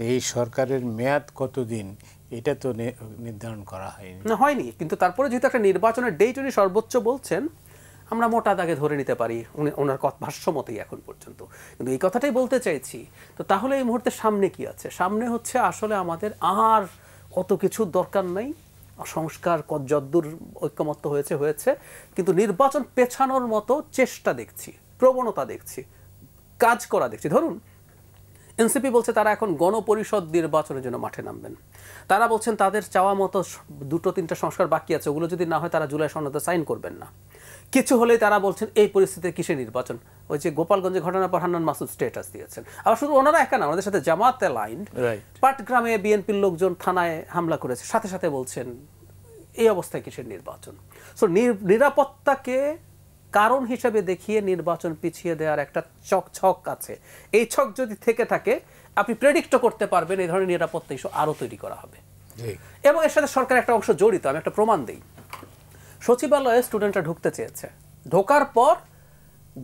এই সরকারের মেয়াদ কতদিন এটা তো নির্ধারণ করা হয়নি। না, হয়নি, কিন্তু তারপরে যেহেতু একটা নির্বাচনের ডেট উনি সর্বোচ্চ বলছেন, আমরা মোটা দাগে ধরে নিতে পারি ওনার ভাষ্য মতেই এখন পর্যন্ত। কিন্তু এই কথাটাই বলতে চাইছি। তো তাহলে এই মুহূর্তে সামনে কি আছে? সামনে হচ্ছে আসলে আমাদের আর অত কিছু দরকার নাই, সংস্কার যদ্দূর ঐক্যমত্য হয়েছে, কিন্তু নির্বাচন পেছানোর মতো চেষ্টা দেখছি, প্রবণতা দেখছি, কাজ করা দেখছি। ধরুন এনসিপি বলছে তারা এখন গণপরিষদ নির্বাচনের জন্য মাঠে নামবেন। তারা বলছেন তাদের চাওয়া মতো 2-3টা সংস্কার বাকি আছে, ওগুলো যদি না হয় তারা জুলাই সনদে সাইন করবেন না। কিছু হলেই তারা বলছেন এই পরিস্থিতিতে কিসের নির্বাচন? ওই যে গোপালগঞ্জে ঘটনার পর হান্নান মাসুদ স্ট্যাটাস দিয়েছেন। আবার শুধু ওনারা একা না, ওনাদের সাথে জামাত অ্যালাইন্ড, পাটগ্রামে বিএনপির লোকজন থানায় হামলা করেছে, সাথে বলছেন এই অবস্থায় কিসের নির্বাচন? সো নিরাপত্তাকে কারণ হিসেবে দেখিয়ে নির্বাচন পিছিয়ে দেওয়ার একটা ছক আছে। এই ছক যদি থেকে থাকে আপনি প্রেডিক্টও করতে পারবেন এই ধরনের নিরাপত্তা ইস্যু আরও তৈরি করা হবে। এবং এর সাথে সরকার একটা অংশ জড়িত। আমি একটা প্রমাণ দিই। সচিবালয়ে স্টুডেন্টরা ঢুকতে চেয়েছে, ঢোকার পর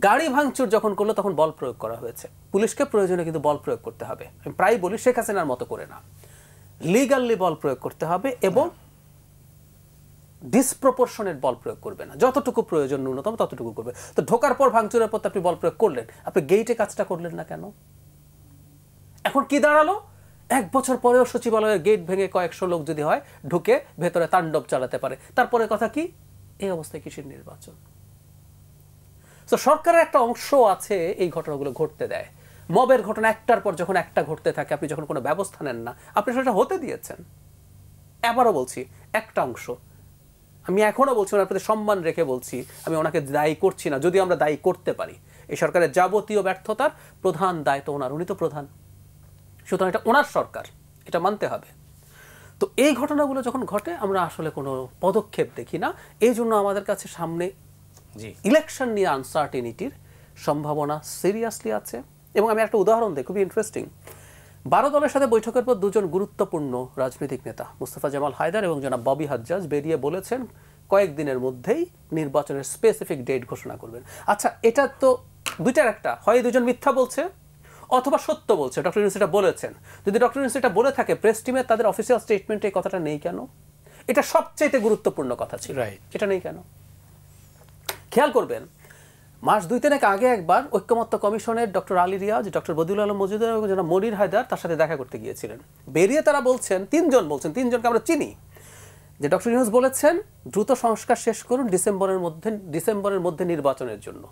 গাড়ি ভাঙচুর যখন করলো তখন বল প্রয়োগ করা হয়েছে। পুলিশকে প্রয়োজনে কিন্তু বল প্রয়োগ করতে হবে। আমি প্রায় বলি শেখ হাসিনার মতো করে না, লিগালি বল প্রয়োগ করতে হবে এবং ডিসপ্রপোর্শনেট বল প্রয়োগ করবে না, যতটুকু প্রয়োজন ন্যূনতম ততটুকু করবে। তো ঢোকার পর ভাঙচুরের পর আপনি বল প্রয়োগ করলেন, আপনি গেইটে কাজটা করলেন না কেন? এখন কি দাঁড়ালো? 1 বছর পরেও সচিবালয়ের গেট ভেঙে কয়েকশো লোক যদি হয় ঢুকে ভেতরে তাণ্ডব চালাতে পারে, তারপরে কথা কি? এই অবস্থায় কিসের নির্বাচন? তো সরকারের একটা অংশ আছে এই ঘটনাগুলো ঘটতে দেয়। মবের ঘটনা একটার পর যখন একটা ঘটতে থাকে, আপনি যখন কোনো ব্যবস্থা নেন না, আপনি সেটা হতে দিয়েছেন। আবারও বলছি, একটা অংশ, আমি এখনো বলছি, ওনার প্রতি সম্মান রেখে বলছি, আমি ওনাকে দায়ী করছি না, যদি আমরা দায়ী করতে পারি। এই সরকারের যাবতীয় ব্যর্থতার প্রধান দায়িত্ব ওনার, উনি তো প্রধান, সুতরাং এটা ওনার সরকার, এটা মানতে হবে। তো এই ঘটনাগুলো যখন ঘটে আমরা আসলে কোনো পদক্ষেপ দেখি না। এই জন্য আমাদের কাছে সামনে ইলেকশন নিয়ে আনসার্টেনিটির সম্ভাবনা সিরিয়াসলি আছে। এবং আমি একটা উদাহরণ দিই, খুবই ইন্টারেস্টিং। 12 দলের সাথে বৈঠকের পর দুজন গুরুত্বপূর্ণ রাজনৈতিক নেতা মুস্তাফা জামাল হায়দার এবং জনাব ববি হাজ্জাজ বেরিয়ে বলেছেন কয়েকদিনের মধ্যেই নির্বাচনের স্পেসিফিক ডেট ঘোষণা করবেন। আচ্ছা, এটা তো দুইটার একটা, হয় দুজন মিথ্যা বলছে অথবা সত্য বলছে। ডক্টর ইউনূস এটা বলেছেন। যদি ডক্টর ইউনূস এটা বলে থাকে, প্রেস টিমে তাদের অফিসিয়াল স্টেটমেন্টে এই কথাটা নেই কেন? এটা সবচেয়ে গুরুত্বপূর্ণ কথা ছিল, এটা নেই কেন? খেয়াল করবেন, মাস 2-3 আগে একবার ঐক্যমত্য কমিশনের ডক্টর আলী রিয়াজ, ডক্টর বদিউল আলম মজুমদার এবং জনাব মনির হায়দার তার সাথে দেখা করতে গিয়েছিলেন। বেরিয়ে তারা বলছেন, 3 জন বলছেন, 3 জনকে আমরা চিনি, যে ডক্টর ইউনূস বলেছেন দ্রুত সংস্কার শেষ করুন, ডিসেম্বরের মধ্যে নির্বাচনের জন্য।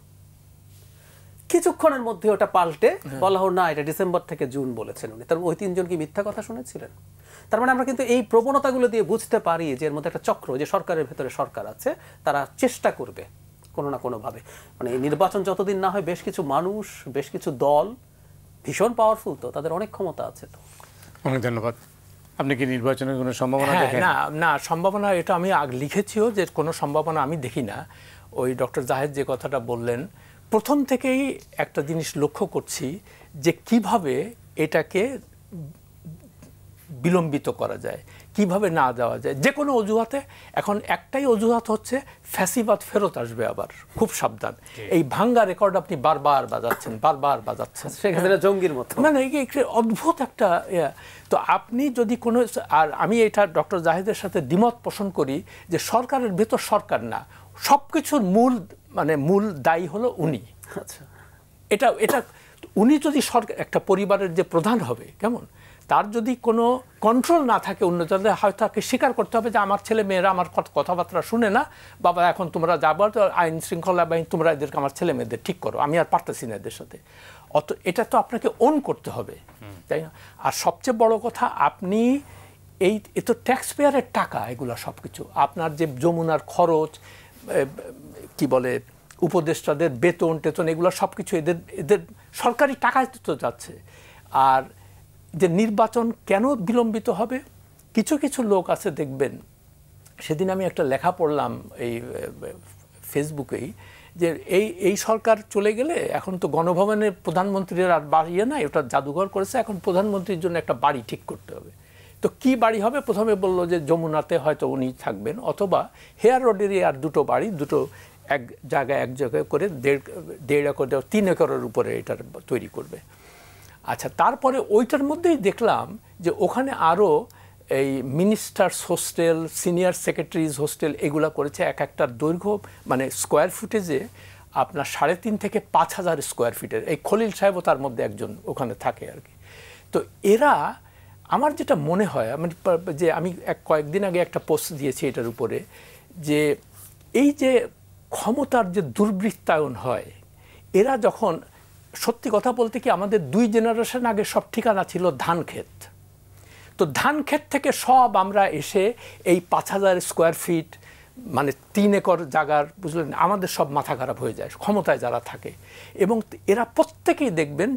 কিছুক্ষণের মধ্যে ওটা পাল্টে বলা হলো না, এটা ডিসেম্বর থেকে জুন বলেছেন উনি। তার ওই 3 জন কি মিথ্যা কথা শুনেছিলেন? তার মানে আমরা কিন্তু এই প্রবণতাগুলো দিয়ে বুঝতে পারি যে এর মধ্যে একটা চক্র, যে সরকারের ভেতরে সরকার আছে, তারা চেষ্টা করবে কোনো না কোনোভাবে। মানে এই নির্বাচন যতদিন না হয়, বেশ কিছু মানুষ, বেশ কিছু দল ভীষণ পাওয়ারফুল, তো তাদের অনেক ক্ষমতা আছে। তো অনেক ধন্যবাদ। আপনি কি নির্বাচনের কোনো সম্ভাবনা দেখেন? না, সম্ভাবনা এটা আমি লিখেছিও যে কোনো সম্ভাবনা আমি দেখি না। ওই ডক্টর জাহেদ যে কথাটা বললেন, প্রথম থেকেই একটা জিনিস লক্ষ্য করছি যে কিভাবে এটাকে বিলম্বিত করা যায়, কিভাবে না যাওয়া যায় যে কোনো অজুহাতে। এখন একটাই অজুহাত হচ্ছে ফ্যাসিবাদ ফেরত আসবে, আবার খুব সাবধান। এই ভাঙ্গা রেকর্ড আপনি বারবার বাজাচ্ছেন, সেখানে জঙ্গির মতো, মানে অদ্ভুত একটা। তো আপনি যদি কোনো, আর আমি এটা ডক্টর জাহেদের সাথে দ্বিমত পোষণ করি যে সরকারের ভেতর সরকার না, সব কিছুর মূল দায়ী হলো উনি। আচ্ছা, এটা উনি যদি সরকার, একটা পরিবারের যে প্রধান হবে, কেমন, তার যদি কোনো কন্ট্রোল না থাকে অন্য জনে, হয়তো তাকে স্বীকার করতে হবে যে আমার ছেলে মেয়েরা আমার কথাবার্তা শুনে না, বাবা এখন তোমরা যাবো, আইন শৃঙ্খলা বাহিনী তোমরা এদেরকে, আমার ছেলে মেয়েদের ঠিক করো, আমি আর পারতেছি না এদের সাথে। এটা তো আপনাকে ওন করতে হবে, তাই না? আর সবচেয়ে বড় কথা, আপনি এ তো ট্যাক্স পেয়ারের টাকা, এগুলো সব কিছু আপনার যে যমুনার খরচ, কি বলে, উপদেষ্টাদের বেতন টেতন, এগুলো সব কিছু এদের সরকারি টাকায় তো যাচ্ছে। আর যে নির্বাচন কেন বিলম্বিত হবে, কিছু কিছু লোক আছে দেখবেন, সেদিন আমি একটা লেখা পড়লাম এই ফেসবুকেই, যে এই সরকার চলে গেলে এখন তো গণভবনের প্রধানমন্ত্রীর আর বাড়ি নাই, ওটা জাদুঘর করেছে, এখন প্রধানমন্ত্রীর জন্য একটা বাড়ি ঠিক করতে হবে। তো কি বাড়ি হবে? প্রথমে বললো যে যমুনাতে হয়তো উনি থাকবেন, অথবা হেয়ার রোডেরই আর দুটো বাড়ি, দুটো এক জায়গায় করে 1.5 একর 3 একরের উপরে এটার তৈরি করবে। আচ্ছা, তারপরে ওইটার মধ্যেই দেখলাম যে ওখানে আরও এই ministers hostel, senior secretaries hostel, এগুলো করেছে। একটার দৈর্ঘ্য মানে স্কোয়ার ফুটেজে আপনার 3.5 থেকে 5,000 স্কোয়ার ফিটের। এই খলিল সাহেবও তার মধ্যে একজন ওখানে থাকে আর কি। তো এরা, আমার যেটা মনে হয়, যে আমি কয়েকদিন আগে একটা পোস্ট দিয়েছি এটার উপরে, যে এই যে ক্ষমতার যে দুর্বৃত্তায়ন হয়, এরা যখন, সত্যি কথা বলতে কি, আমাদের 2 জেনারেশন আগে সব ঠিকানা ছিল ধান ক্ষেত। তো ধান ক্ষেত থেকে সব আমরা এসে এই 5,000 স্কোয়ার ফিট, মানে 3 একর জায়গার, বুঝলেন, আমাদের সব মাথা খারাপ হয়ে যায় ক্ষমতায় যারা থাকে। এবং এরা প্রত্যেকেই দেখবেন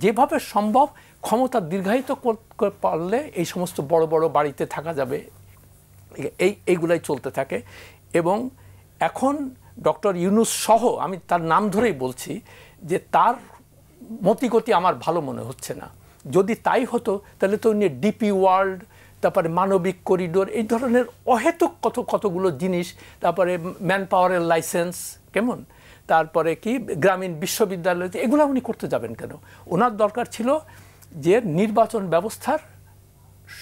যেভাবে সম্ভব ক্ষমতা দীর্ঘায়িত করতে পারলে এই সমস্ত বড় বড় বাড়িতে থাকা যাবে, এইগুলাই চলতে থাকে। এবং এখন ডক্টর ইউনূস সহ আমি তার নাম ধরেই বলছি যে তার মতিগতি আমার ভালো মনে হচ্ছে না। যদি তাই হতো তাহলে তো উনি ডিপি ওয়ার্ল্ড, তারপরে মানবিক করিডোর, এই ধরনের অহেতুক কতগুলো জিনিস, তারপরে ম্যান পাওয়ারের লাইসেন্স কেমন, তারপরে কি গ্রামীণ বিশ্ববিদ্যালয়, এগুলো উনি করতে যাবেন কেন? ওনার দরকার ছিল যে নির্বাচন ব্যবস্থার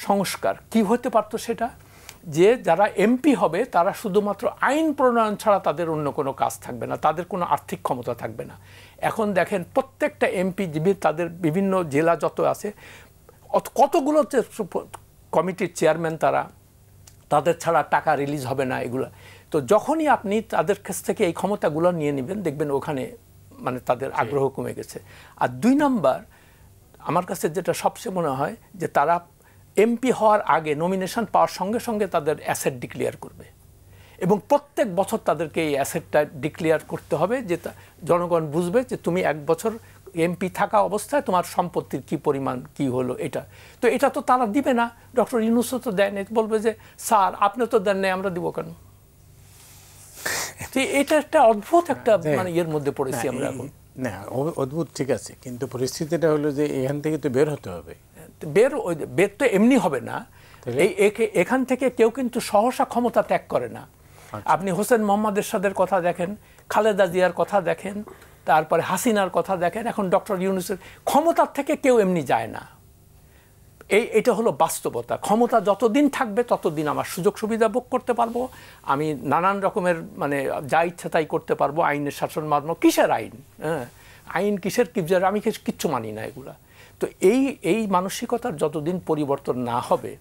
সংস্কার। কি হতে পারতো সেটা, যে যারা এমপি হবে তারা শুধুমাত্র আইন প্রণয়ন ছাড়া তাদের অন্য কোনো কাজ থাকবে না, তাদের কোনো আর্থিক ক্ষমতা থাকবে না। এখন দেখেন প্রত্যেকটা এমপি তাদের বিভিন্ন জেলা যত আছে কতগুলো কমিটির চেয়ারম্যান, তাদের ছাড়া টাকা রিলিজ হবে না এগুলো। তো যখনই আপনি তাদের কাছ থেকে এই ক্ষমতাগুলো নিয়ে নেবেন দেখবেন ওখানে মানে তাদের আগ্রহ কমে গেছে। আর 2 নাম্বার আমার কাছে যেটা সবচেয়ে মনে হয় যে তারা এমপি হওয়ার আগে নমিনেশন পাওয়ার সঙ্গে সঙ্গে তাদের অ্যাসেট ডিক্লেয়ার করবে, এবং প্রত্যেক বছর তাদেরকে এই অ্যাসেটটা ডিক্লেয়ার করতে হবে, যে জনগণ বুঝবে যে তুমি 1 বছর এমপি থাকা অবস্থায় তোমার সম্পত্তির কি পরিমাণ কি হলো এটা। তো এটা তো তারা দিবে না, ডক্টর ইউনূসও তো দেয় না, বলবে যে স্যার আপনি তো দেন নাই, আমরা দিব কেন? এটা একটা অদ্ভুত একটা মানে এর মধ্যে পড়েছি আমরা এখন। না অদ্ভুত ঠিক আছে, কিন্তু পরিস্থিতিটা হলো যে এখান থেকে তো বের হতে হবে। বের তো এমনি হবে না, এখান থেকে কেউ কিন্তু সহসা ক্ষমতা ত্যাগ করে না। আপনি হোসেন মোহাম্মদ এরশাদের কথা দেখেন, খালেদা জিয়ার কথা দেখেন, তারপরে হাসিনার কথা দেখেন, এখন ডক্টর ইউনূসের ক্ষমতার থেকে কেউ এমনি যায় না। এটা হলো বাস্তবতা। ক্ষমতা যতদিন থাকবে ততদিন আমার সুযোগ সুবিধা ভোগ করতে পারবো, আমি নানান রকমের মানে যা ইচ্ছা তাই করতে পারবো, আইনের শাসন মানবো। কিসের আইন? হ্যাঁ, আইন কিসের আমি কিচ্ছু মানি না এগুলা। তো এই মানসিকতার যতদিন পরিবর্তন না হবে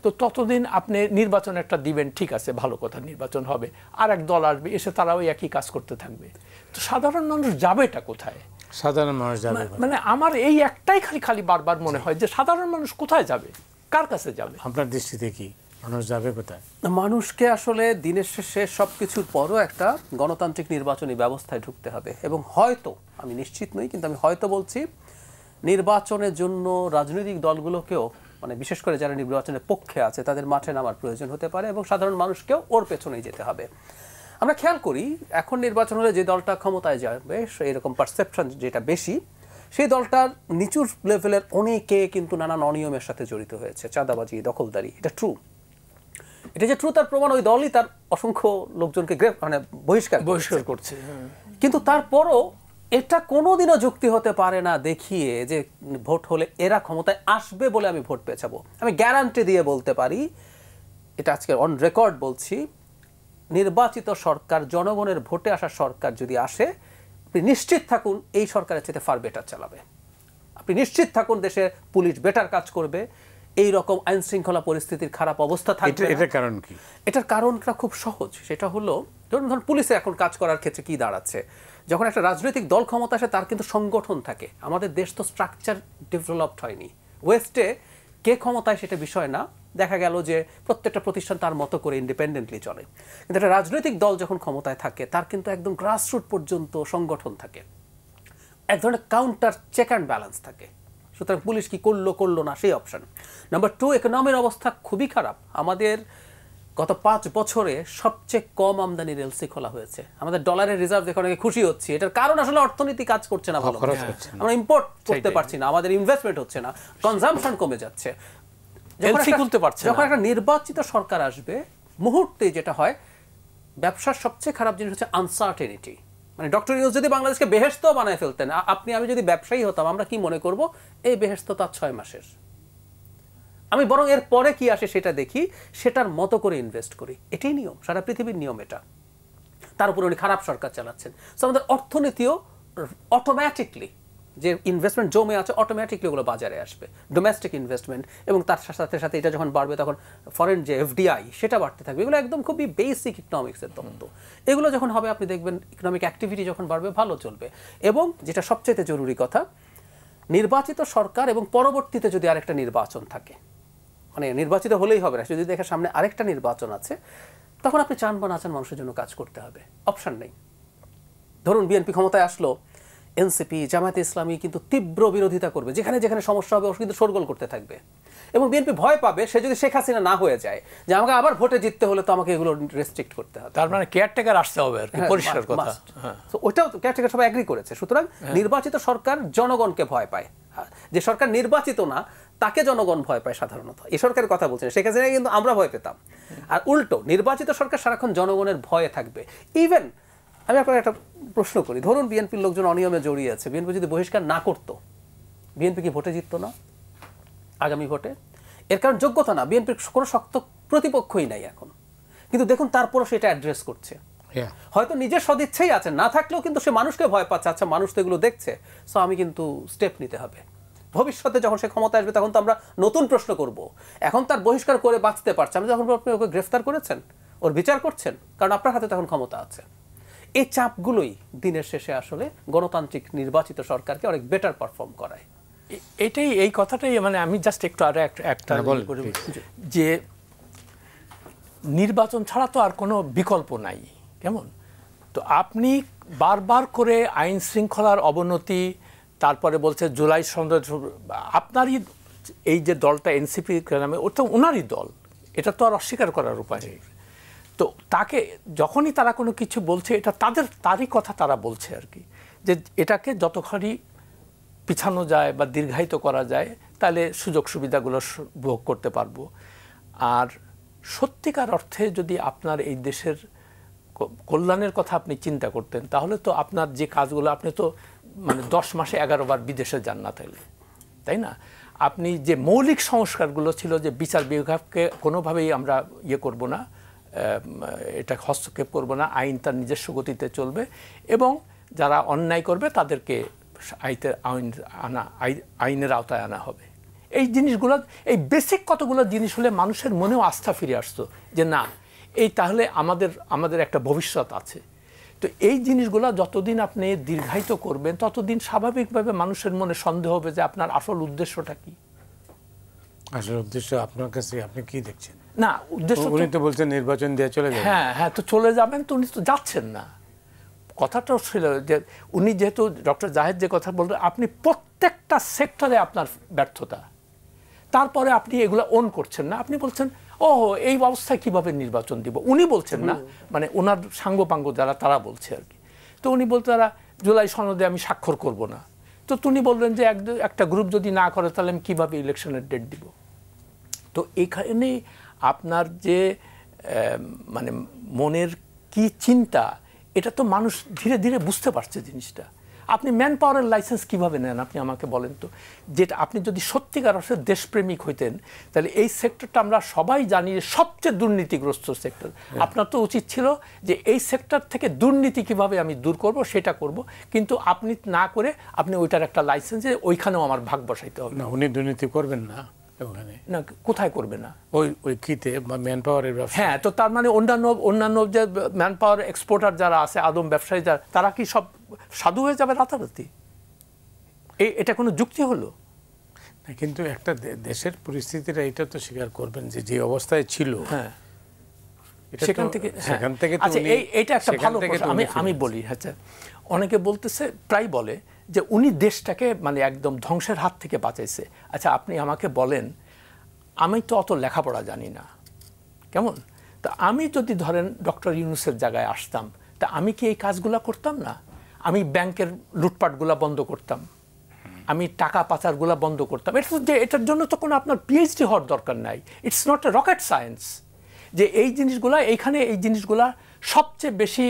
তো ততদিন আপনি নির্বাচন একটা দিবেন, ঠিক আছে ভালো কথা, নির্বাচন হবে, আর এক দল আসবে, এসে তারাও একই কাজ করতে থাকবে। তো সাধারণ মানুষ যাবেটা কোথায়? সাধারণ মানুষ যাবে মানে আমার এই একটাই খালি বারবার মনে হয় যে সাধারণ মানুষ কোথায় যাবে, কার কাছে যাবে? আপনার দৃষ্টিতে কি মানুষ যাবে কোথায়? মানুষকে আসলে দিনের শেষে সবকিছুর পরও একটা গণতান্ত্রিক নির্বাচনী ব্যবস্থায় ঢুকতে হবে, এবং হয়তো, আমি নিশ্চিত নই কিন্তু আমি হয়তো বলছি, নির্বাচনের জন্য রাজনৈতিক দলগুলোকেও মানে বিশেষ করে যারা নির্বাচনের পক্ষে আছে তাদের মাঠে নামার প্রয়োজন হতে পারে, এবং সাধারণ মানুষকেও ওর পেছনেই যেতে হবে। আমরা খেয়াল করি এখন নির্বাচন হলে যে দলটা ক্ষমতায় যাবে এরকম পারসেপশন যেটা বেশি, সেই দলটার নিচুর লেভেলের অনেকে কিন্তু নানান অনিয়মের সাথে জড়িত হয়েছে, চাঁদাবাজি, দখলদারি। এটা ট্রু, এটা যে ট্রু তার প্রমাণ ওই দলই তার অসংখ্য লোকজনকে মানে বহিষ্কার করছে। কিন্তু তারপরও এটা কোনোদিনও যুক্তি হতে পারে না দেখিয়ে যে ভোট হলে এরা ক্ষমতায় আসবে বলে আমি ভোট পেছাবো। আমি গ্যারান্টি দিয়ে বলতে পারি, এটা আজকে অন রেকর্ড বলছি, নির্বাচিত সরকার, জনগণের ভোটে আসা সরকার যদি আসে, আপনি নিশ্চিত থাকুন এই সরকারের চেয়ে ফার বেটার চালাবে। আপনি নিশ্চিত থাকুন দেশে পুলিশ বেটার কাজ করবে, এই রকম আইন শৃঙ্খলা পরিস্থিতির খারাপ অবস্থা থাকবে। এটার কারণ কি? এটার কারণটা খুব সহজ, সেটা হলো ধরুন পুলিশে এখন কাজ করার ক্ষেত্রে কি দাঁড়াচ্ছে, যখন একটা রাজনৈতিক দল ক্ষমতা আসে তার কিন্তু সংগঠন থাকে। আমাদের দেশ তো স্ট্রাকচার ডেভেলপড হয়নি। ওয়েস্টে কে ক্ষমতায় সেটা বিষয় না, দেখা গেল যে প্রত্যেকটা প্রতিষ্ঠান তার মতো করে ইন্ডিপেন্ডেন্টলি চলে। কিন্তু একটা রাজনৈতিক দল যখন ক্ষমতায় থাকে তার কিন্তু একদম গ্রাসরুট পর্যন্ত সংগঠন থাকে, এক ধরনের কাউন্টার চেক অ্যান্ড ব্যালেন্স থাকে। সুতরাং পুলিশ কি করলো না সেই অপশন। নাম্বার 2, ইকোনমির অবস্থা খুবই খারাপ। আমাদের গত 5 বছরে সবচেয়ে কম আমদানির এলসি খোলা হয়েছে। আমাদের ডলারের রিজার্ভ দেখে অনেকে খুশি হচ্ছে, এটার কারণ আসলে অর্থনীতি কাজ করছে না ভালো, আমরা ইম্পোর্ট করতে পারছি না, আমাদের ইনভেস্টমেন্ট হচ্ছে না, কনজাম্পশন কমে যাচ্ছে। যখন একটা নির্বাচিত সরকার আসবে মুহূর্তে যেটা হয়, ব্যবসার সবচেয়ে খারাপ জিনিস হচ্ছে আনসার্টেনিটি। মানে ডক্টর ইউনূস যদি বাংলাদেশকে বেহেশত বানায় ফেলতেন, আপনি আমি যদি ব্যবসায়ী হতাম আমরা কি মনে করব, এই বেহেশত তার 6 মাসের, আমি বরং এর পরে কি আসে সেটা দেখি, সেটার মতো করে ইনভেস্ট করি। এটাই নিয়ম, সারা পৃথিবীর নিয়ম এটা। তার উপরে উনি খারাপ সরকার চালাচ্ছেন। সো আমাদের অর্থনীতিও অটোমেটিকলি যে ইনভেস্টমেন্ট জমে আছে অটোমেটিকলি ওগুলো বাজারে আসবে, ডোমেস্টিক ইনভেস্টমেন্ট, এবং তার সাথে সাথে এটা যখন বাড়বে তখন ফরেন যে এফডিআই সেটা বাড়তে থাকবে। এগুলো একদম খুবই বেসিক ইকোনমিক্সের তত্ত্ব। এগুলো যখন হবে আপনি দেখবেন ইকোনমিক অ্যাক্টিভিটি যখন বাড়বে ভালো চলবে। এবং যেটা সবচেয়ে জরুরি কথা, নির্বাচিত সরকার এবং পরবর্তীতে যদি আরেকটা নির্বাচন থাকে, মানে নির্বাচিত হলেই হবে না, যদি দেখে সামনে আরেকটা নির্বাচন আছে, তখন আপনি চান বা না চান মানুষের জন্য কাজ করতে হবে, অপশন নেই। ধরুন বিএনপি ক্ষমতায় আসলো, এনসিপি, জামায়াতে ইসলামী কিন্তু তীব্র বিরোধিতা করবে, যেখানে যেখানে সমস্যা হবে ও কিন্তু শোরগোল করতে থাকবে। এবং বিএনপি ভয় পাবে সে যদি শেখ হাসিনা না হয়ে যায়, যে আমাকে আবার ভোটে জিততে হলে তো আমাকে এগুলো রেস্ট্রিক্ট করতে হবে, তার মানে কেয়ারটেকার আসতে হবে আর কি, পরিষ্কার কথা। তো ওটাও কেয়ারটেকার সবাই এগ্রি করেছে। সুতরাং নির্বাচিত সরকার জনগণকে ভয় পায়, যে সরকার নির্বাচিত না তাকে জনগণ ভয় পায় সাধারণত। এই সরকারের কথা বলছেন, শেখ হাসিনা কিন্তু আমরা ভয় পেতাম। আর উল্টো নির্বাচিত সরকার সারাক্ষণ জনগণের ভয়ে থাকবে। ইভেন আমি আপনাকে একটা প্রশ্ন করি, ধরুন বিএনপির লোকজন অনিয়মে জড়িয়ে আছে, বিএনপি যদি বহিষ্কার না করতো, বিএনপি কি ভোটে জিততো না আগামী ভোটে? এর কারণ যোগ্যতা না, বিএনপির কোনো শক্ত প্রতিপক্ষই নাই এখন, কিন্তু দেখুন তারপরও সেটা অ্যাড্রেস করছে। হয়তো নিজের সদিচ্ছাই আছে, না থাকলেও কিন্তু সে মানুষকে ভয় পাচ্ছে, আচ্ছা মানুষ তো এগুলো দেখছে, সো আমি কিন্তু স্টেপ নিতে হবে। ভবিষ্যতে যখন সে ক্ষমতা আসবে তখন তো আমরা নতুন প্রশ্ন করব। এখন তার বহিষ্কার করে বাঁচতে পারছে, আমি যখন আপনি ওকে গ্রেফতার করেছেন, ওর বিচার করছেন, কারণ আপনার হাতে তখন ক্ষমতা আছে। এই চাপগুলোই দিনের শেষে আসলে গণতান্ত্রিক নির্বাচিত সরকারকে অনেক বেটার পারফর্ম করায়। এটাই, এই কথাটাই মানে আমি জাস্ট একটু আরো একটা যে নির্বাচন ছাড়া তো আর কোনো বিকল্প নাই, কেমন? তো আপনি বারবার করে আইন শৃঙ্খলার অবনতি, তারপরে বলছে জুলাই সন্দেহ, আপনারই এই যে দলটা এনসিপি নামে, ওটা ওনারই দল, এটা তো আর অস্বীকার করার উপায় নেই। তো তাকে যখনই তারা কোনো কিছু বলছে, এটা তারই কথা তারা বলছে আর কি, যে এটাকে যতখানি পিছানো যায় বা দীর্ঘায়িত করা যায় তাহলে সুযোগ সুবিধাগুলো ভোগ করতে পারবো। আর সত্যিকার অর্থে যদি আপনার এই দেশের কল্যাণের কথা আপনি চিন্তা করতেন, তাহলে তো আপনার যে কাজগুলো, আপনি তো মানে 10 মাসে 11 বার বিদেশে যান না, তাই না? আপনি যে মৌলিক সংস্কারগুলো ছিল, যে বিচার বিভাগকে কোনোভাবেই আমরা করব না, এটা হস্তক্ষেপ করব না, আইন তার নিজস্ব গতিতে চলবে, এবং যারা অন্যায় করবে তাদেরকে আইনের আওতায় আনা হবে। এই জিনিসগুলো, এই বেসিক কতগুলো জিনিস হলে মানুষের মনেও আস্থা ফিরে আসতো যে না, এই তাহলে আমাদের একটা ভবিষ্যৎ আছে। তো এই জিনিসগুলো যতদিন আপনি দীর্ঘায়িত করবেন, ততদিন স্বাভাবিকভাবে মানুষের মনে সন্দেহ হবে যে আপনার আসল উদ্দেশ্যটা কি। আসল উদ্দেশ্য আপনার কাছে আপনি কি দেখছেন? না, উদ্দেশ্য উনি তো বলছেন নির্বাচন দিয়ে চলে যাবেন। হ্যাঁ, তো চলে যাবেন, তো উনি তো যাচ্ছেন না। কথাটাও ছিল যে উনি যেহেতু ডক্টর জাহেদ যে কথা বললেন, আপনি প্রত্যেকটা সেক্টরে আপনার ব্যর্থতা, তারপরে আপনি এগুলো ওন করছেন না। আপনি বলছেন ও এই অবস্থায় কিভাবে নির্বাচন দিব, উনি বলছেন না, মানে ওনার সাঙ্গপাঙ্গ যারা তারা বলছে আর কি। তো উনি বলতে তারা জুলাই সনদে আমি স্বাক্ষর করব না। তো তিনি বললেন যে একটা গ্রুপ যদি না করে তাহলে আমি কীভাবে ইলেকশনের ডেট দিব। তো এখানে আপনার যে মানে মনের কি চিন্তা, এটা তো মানুষ ধীরে ধীরে বুঝতে পারছে জিনিসটা। আপনি ম্যান পাওয়ারের লাইসেন্স কীভাবে নেন আপনি আমাকে বলেন তো? যেটা আপনি যদি সত্যিকার অর্থে দেশপ্রেমিক হইতেন, তাহলে এই সেক্টরটা আমরা সবাই জানি যে সবচেয়ে দুর্নীতিগ্রস্ত সেক্টর। আপনার তো উচিত ছিল যে এই সেক্টর থেকে দুর্নীতি কীভাবে আমি দূর করব সেটা করব, কিন্তু আপনি না করে আপনি ওইটার একটা লাইসেন্সে ওইখানেও আমার ভাগ বসাইতে হবে। না, উনি দুর্নীতি করবেন না ওখানে। না, কোথায় করবে না? ওই কিতে বা ম্যান পাওয়ারের ব্যবসা। হ্যাঁ, তো তার মানে অন্যান্য যে ম্যান পাওয়ার এক্সপোর্টার যারা আছে, আদম ব্যবসায়ী যারা, তারা কি সব সাধু হয়ে যাবে রাতারাতি? এটা কোনো যুক্তি হলো? কিন্তু একটা দেশের পরিস্থিতিটা এটা তো স্বীকার করবেন যে অবস্থায় ছিল, হ্যাঁ, সেখান থেকে আচ্ছা, এইটা একটা ভালো প্রশ্ন। আমি বলি, আচ্ছা, অনেকে বলতেছে, প্রায় বলে যে উনি দেশটাকে মানে একদম ধ্বংসের হাত থেকে বাঁচাইছে। আচ্ছা, আপনি আমাকে বলেন, আমি তো অত লেখাপড়া জানি না, কেমন? তা আমি যদি ধরেন ডক্টর ইউনূসের জায়গায় আসতাম, তা আমি কি এই কাজগুলো করতাম না? আমি ব্যাংকের লুটপাটগুলা বন্ধ করতাম, আমি টাকা পাচারগুলা বন্ধ করতাম। এটার জন্য তো কোনো আপনার পিএইচডি হওয়ার দরকার নাই। It's not a rocket science যে এই জিনিসগুলা, এইখানে এই জিনিসগুলা সবচেয়ে বেশি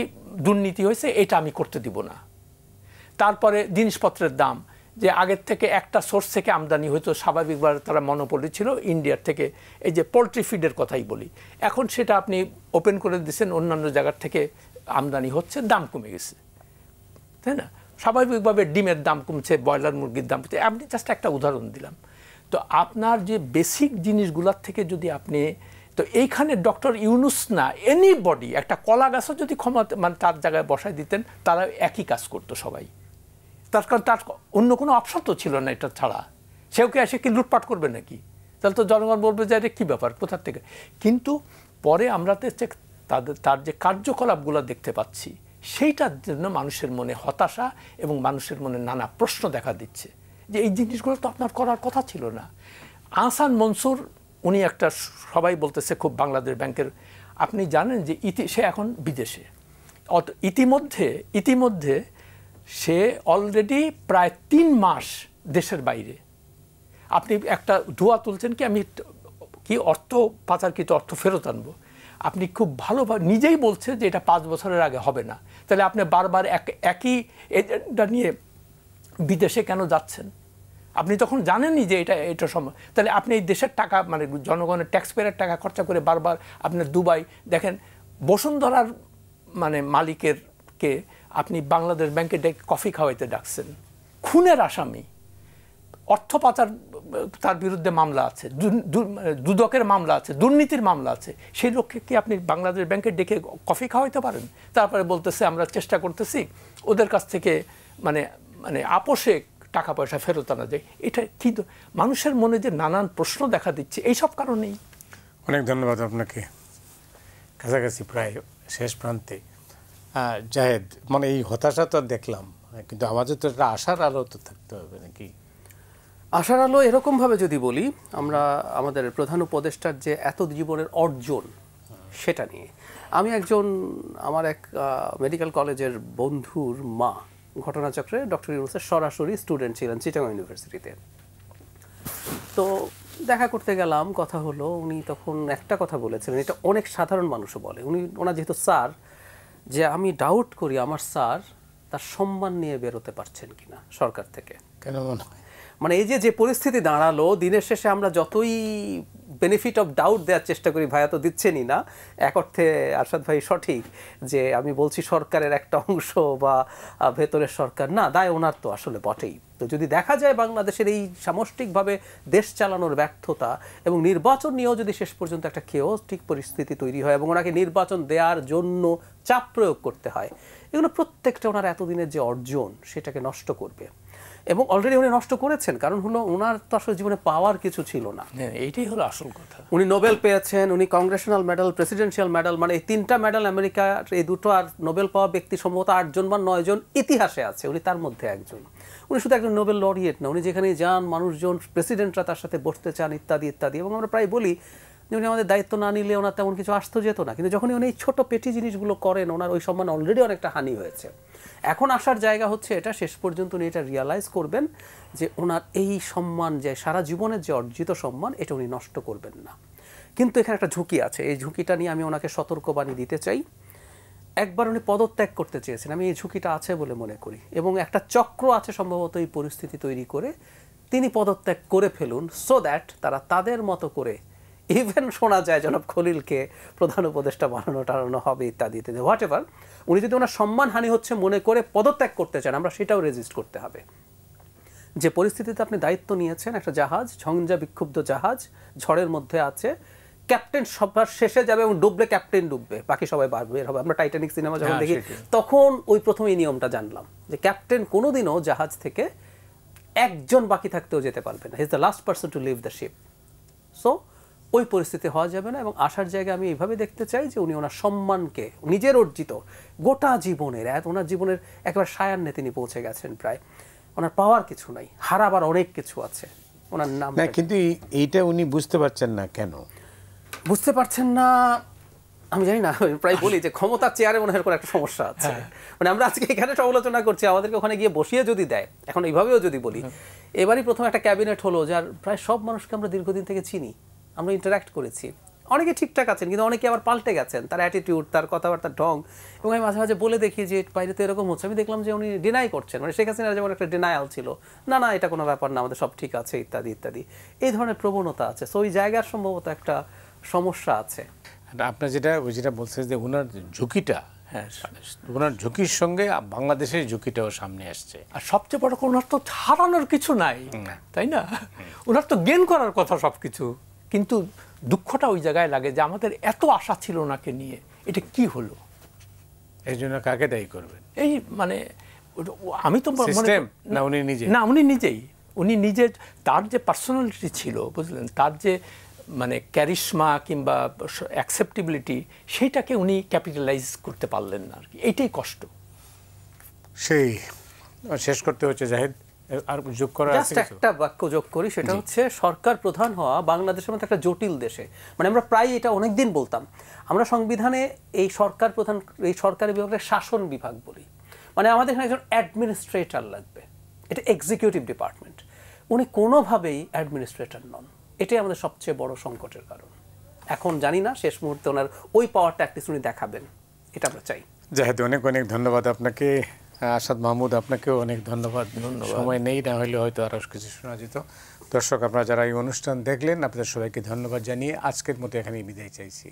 দুর্নীতি হয়েছে, এটা আমি করতে দিব না। তারপরে জিনিসপত্রের দাম, যে আগের থেকে একটা সোর্স থেকে আমদানি হয়তো স্বাভাবিকভাবে তারা মনোপলি ছিল ইন্ডিয়ার থেকে, এই যে পোলট্রি ফিডের কথাই বলি, এখন সেটা আপনি ওপেন করে দিচ্ছেন, অন্যান্য জায়গার থেকে আমদানি হচ্ছে, দাম কমে গেছে, তাই না? স্বাভাবিকভাবে ডিমের দাম কমছে, ব্রয়লার মুরগির দাম কমছে। আপনি জাস্ট একটা উদাহরণ দিলাম। তো আপনার যে বেসিক জিনিসগুলোর থেকে যদি আপনি, তো এইখানে ডক্টর ইউনূস না, এনিবডি, একটা কলা গাছও যদি ক্ষমতা মানে তার জায়গায় বসায় দিতেন, তারা একই কাজ করতো সবাই। তার কারণ তার অন্য কোনো অপশন তো ছিল না এটা ছাড়া। সেও কি এসে কি লুটপাট করবে নাকি? তাহলে তো জনগণ বলবে যে এটা কী ব্যাপার, কোথার থেকে। কিন্তু পরে আমরা তার যে কার্যকলাপগুলো দেখতে পাচ্ছি, সেইটার জন্য মানুষের মনে হতাশা এবং মানুষের মনে নানা প্রশ্ন দেখা দিচ্ছে যে এই জিনিসগুলো তো আপনার করার কথা ছিল না। আহসান মনসুর উনি একটা, সবাই বলতেছে খুব বাংলাদেশ ব্যাংকের, আপনি জানেন যে সে এখন বিদেশে, ইতিমধ্যে সে অলরেডি প্রায় 3 মাস দেশের বাইরে। আপনি একটা ধোয়া তুলছেন কি আমি কি অর্থ পাচারকৃত অর্থ ফেরত আনবো, আপনি খুব ভালোভাবে নিজেই বলছে যে এটা 5 বছরের আগে হবে না, তাহলে আপনি বারবার একই এজেন্ডা নিয়ে বিদেশে কেন যাচ্ছেন? আপনি তখন জানেনই যে এটা সম্ভব, তাহলে আপনি এই দেশের টাকা মানে জনগণের ট্যাক্স পেয়ারের টাকা খরচা করে বারবার আপনার দুবাই দেখেন, বসুন্ধরার মানে মালিকেরকে আপনি বাংলাদেশ ব্যাংকে ডেকে কফি খাওয়াইতে ডাকছেন, খুনের আসামি, অর্থ পাচার তার বিরুদ্ধে মামলা আছে, দুদকের মামলা আছে, দুর্নীতির মামলা আছে, সেই লোককে কি আপনি বাংলাদেশ ব্যাংকে ডেকে কফি খাওয়াইতে পারেন? তারপরে বলতেছে আমরা চেষ্টা করতেছি ওদের কাছ থেকে মানে মানে আপোষে টাকা পয়সা ফেরত আনা যায়। এটা কি মানুষের মনে যে নানান প্রশ্ন দেখা দিচ্ছে এইসব কারণেই। অনেক ধন্যবাদ আপনাকে। কাছাকাছি প্রায় শেষ প্রান্তে। জাহেদ, মানে এই হতাশা তো দেখলাম, কিন্তু আমাদের তো একটা আশার আলো তো থাকতে হবে নাকি? আশার আলো এরকমভাবে যদি বলি, আমরা আমাদের প্রধান উপদেষ্টার যে এত জীবনের অর্জন সেটা নিয়ে, আমি আমার এক মেডিকেল কলেজের বন্ধুর মা ঘটনাচক্রে ডক্টর ইউনূসের সরাসরি স্টুডেন্ট ছিলেন চিটাগং ইউনিভার্সিটিতে। তো দেখা করতে গেলাম, কথা হলো, উনি তখন একটা কথা বলেছিলেন, এটা অনেক সাধারণ মানুষও বলে, ওনার যেহেতু স্যার, যে আমি ডাউট করি আমার স্যার তার সম্মান নিয়ে বেরোতে পারছেন কিনা সরকার থেকে। কেন মনে হয়? মানে এই যে পরিস্থিতি দাঁড়ালো, দিনের শেষে আমরা যতই বেনিফিট অফ ডাউট দেওয়ার চেষ্টা করি, ভাইয়া তো দিচ্ছেনই না, এক অর্থে আরশাদ ভাই সঠিক যে আমি বলছি সরকারের একটা অংশ বা ভেতরের সরকার না, দায় ওনার তো আসলে বটেই। তো যদি দেখা যায় বাংলাদেশের এই সামষ্টিকভাবে দেশ চালানোর ব্যর্থতা এবং নির্বাচন নিয়েও যদি শেষ পর্যন্ত একটা কেওটিক পরিস্থিতি তৈরি হয় এবং ওনাকে নির্বাচন দেওয়ার জন্য চাপ প্রয়োগ করতে হয়, এগুলো প্রত্যেকটা ওনার এতদিনের যে অর্জন সেটাকে নষ্ট করবে। এবং অলরেডি উনি নষ্ট করেছেন, কারণ হলো ওনার তো আসলে জীবনে পাওয়ার কিছু ছিল না, এইটাই হলো আসল কথা। উনি নোবেল পেয়েছেন, উনি কংগ্রেশনাল মেডাল, প্রেসিডেন্সিয়াল মেডাল, মানে এই 3টা মেডাল আমেরিকা, এই দুটো, আর নোবেল পাওয়া ব্যক্তি সম্ভবত 8 জন বা 9 জন ইতিহাসে আছে, উনি তার মধ্যে একজন। উনি শুধু একজন নোবেল লরিয়েট না, উনি যেখানে যান মানুষজন, প্রেসিডেন্টরা তার সাথে বসতে চান ইত্যাদি ইত্যাদি। এবং আমরা প্রায় বলি যে উনি আমাদের দায়িত্ব না নিলে ওনার তেমন কিছু আসতে যেত না, কিন্তু যখনই উনি এই ছোট পেটি জিনিসগুলো করেন, ওনার ওই সম্মান অলরেডি অনেকটা হানি হয়েছে। এখন আসার জায়গা হচ্ছে এটা, শেষ পর্যন্ত উনি এটা রিয়ালাইজ করবেন যে ওনার এই সম্মান, যে সারা জীবনের যে অর্জিত সম্মান, এটা উনি নষ্ট করবেন না। কিন্তু এখানে একটা ঝুঁকি আছে, এই ঝুঁকিটা নিয়ে আমি ওনাকে সতর্কবাণী দিতে চাই। একবার উনি পদত্যাগ করতে চেয়েছেন, আমি এই ঝুঁকিটা আছে বলে মনে করি, এবং একটা চক্র আছে সম্ভবত এই পরিস্থিতি তৈরি করে তিনি পদত্যাগ করে ফেলুন, সো দ্যাট তারা তাদের মতো করে, ইভেন শোনা যায় জনাব খলিলকে প্রধান উপদেষ্টা টানানো হবে ইত্যাদি ইত্যাদি, হোয়াট এভার, উনি যদি ওনার সম্মানহানি হচ্ছে মনে করে পদত্যাগ করতে চান, আমরা সেটাও রেজিস্ট করতে হবে। যে পরিস্থিতিতে আপনি দায়িত্ব নিয়েছেন, একটা জাহাজ, ঝঞ্ঝা বিক্ষুব্ধ জাহাজ, ঝড়ের মধ্যে আছে, ক্যাপ্টেন সবার শেষে যাবে এবং ডুবলে ক্যাপ্টেন ডুববে, বাকি সবাই বের হবে। আমরা টাইটানিক সিনেমা যখন দেখি তখন ওই প্রথম এই নিয়মটা জানলাম যে ক্যাপ্টেন কোনোদিনও জাহাজ থেকে একজন বাকি থাকতেও যেতে পারবে না, he is the last person to leave the ship. So ওই পরিস্থিতি হওয়া যাবে না। এবং আসার জায়গায় আমি এইভাবে দেখতে চাই যে উনি ওনার সম্মানকে, নিজের অর্জিত গোটা জীবনের, ওনার জীবনের একেবারে সায়ান্নে তিনি পৌঁছে গেছেন, প্রায় ওনার পাওয়ার কিছু নাই, হারাবার অনেক কিছু আছে ওনার নাম। কিন্তু এইটা উনি বুঝতে পারছেন না। কেন বুঝতে পারছেন না আমি জানি না, প্রায় বলি যে ক্ষমতার চেয়ারে মনে হয় কোনো একটা সমস্যা আছে। মানে আমরা আজকে এখানে সমালোচনা করছি, আমাদেরকে ওখানে গিয়ে বসিয়ে যদি দেয়, এখন এইভাবেও যদি বলি, এবারই প্রথম একটা ক্যাবিনেট হলো যার প্রায় সব মানুষকে আমরা দীর্ঘদিন থেকে চিনি, আমরা ইন্টারাক্ট করেছি, অনেকে ঠিকঠাক আছেন কিন্তু অনেকে আবার পাল্টে গেছেন, তার অ্যাটিটিউড, তার কথাবার্তার ঢং। এবং আমি মাঝে মাঝে বলে দেখি যে বাইরে তো এরকম হচ্ছে, আমি দেখলাম যে উনি ডিনাই করছেন, মানে শেখ হাসিনার যেমন একটা ডিনায়াল ছিল, না না এটা কোনো ব্যাপার না, আমাদের সব ঠিক আছে ইত্যাদি ইত্যাদি, এই ধরনের প্রবণতা আছে। সো ওই জায়গার সম্ভবত একটা সমস্যা আছে। আপনার যেটা বলছেন যে ওনার ঝুঁকিটা, হ্যাঁ, ওনার ঝুঁকির সঙ্গে বাংলাদেশের ঝুঁকিটাও সামনে আসছে। আর সবচেয়ে বড় ওনার তো হারানোর কিছু নাই, তাই না? ওনার তো গেন করার কথা সব কিছু, কিন্তু দুঃখটা ওই জায়গায় লাগে যে আমাদের এত আশা ছিল ওনাকে নিয়ে, এটা কি হলো? এই জন্য কাকে দায়ী করবেন? এই মানে আমি তো না, উনি নিজে না, উনি নিজে তার যে পার্সোনালিটি ছিল, বুঝলেন, তার যে মানে ক্যারিশমা কিংবা অ্যাকসেপ্টেবিলিটি, সেইটাকে উনি ক্যাপিটালাইজ করতে পারলেন না আর কি, এইটাই কষ্ট। সেই শেষ করতে হচ্ছে জাহেদ। আর যোগ করা আছে জাস্ট কিছু? একটা বাক্য যোগ করি, সেটা হচ্ছে সরকার প্রধান হওয়া বাংলাদেশের মতো একটা জটিল দেশে, মানে আমরা প্রায় এটা অনেকদিন বলতাম, আমরা সংবিধানে এই সরকার প্রধান, এই সরকারি বিভাগের শাসন বিভাগ বলি, মানে আমাদের এখানে একজন অ্যাডমিনিস্ট্রেটর লাগবে, এটা এক্সিকিউটিভ ডিপার্টমেন্ট, উনি কোনোভাবেই অ্যাডমিনিস্ট্রেটর নন, এটাই আমাদের সবচেয়ে বড় সংকটের কারণ। এখন জানি না শেষ মুহূর্তে ওনার ওই পাওয়ারটা অ্যাটলিস্ট উনি দেখাবেন, এটা আমরা চাই। জাহেদ, অনেক অনেক ধন্যবাদ আপনাকে। আসাদ মাহমুদ, আপনাকেও অনেক ধন্যবাদ। সময় নেই, না হলে হয়তো আরও কিছু শোনা যেত। দর্শক, আপনারা যারা এই অনুষ্ঠান দেখলেন, আপনাদের সবাইকে ধন্যবাদ জানিয়ে আজকের মতো এখানেই বিদায় চাইছি।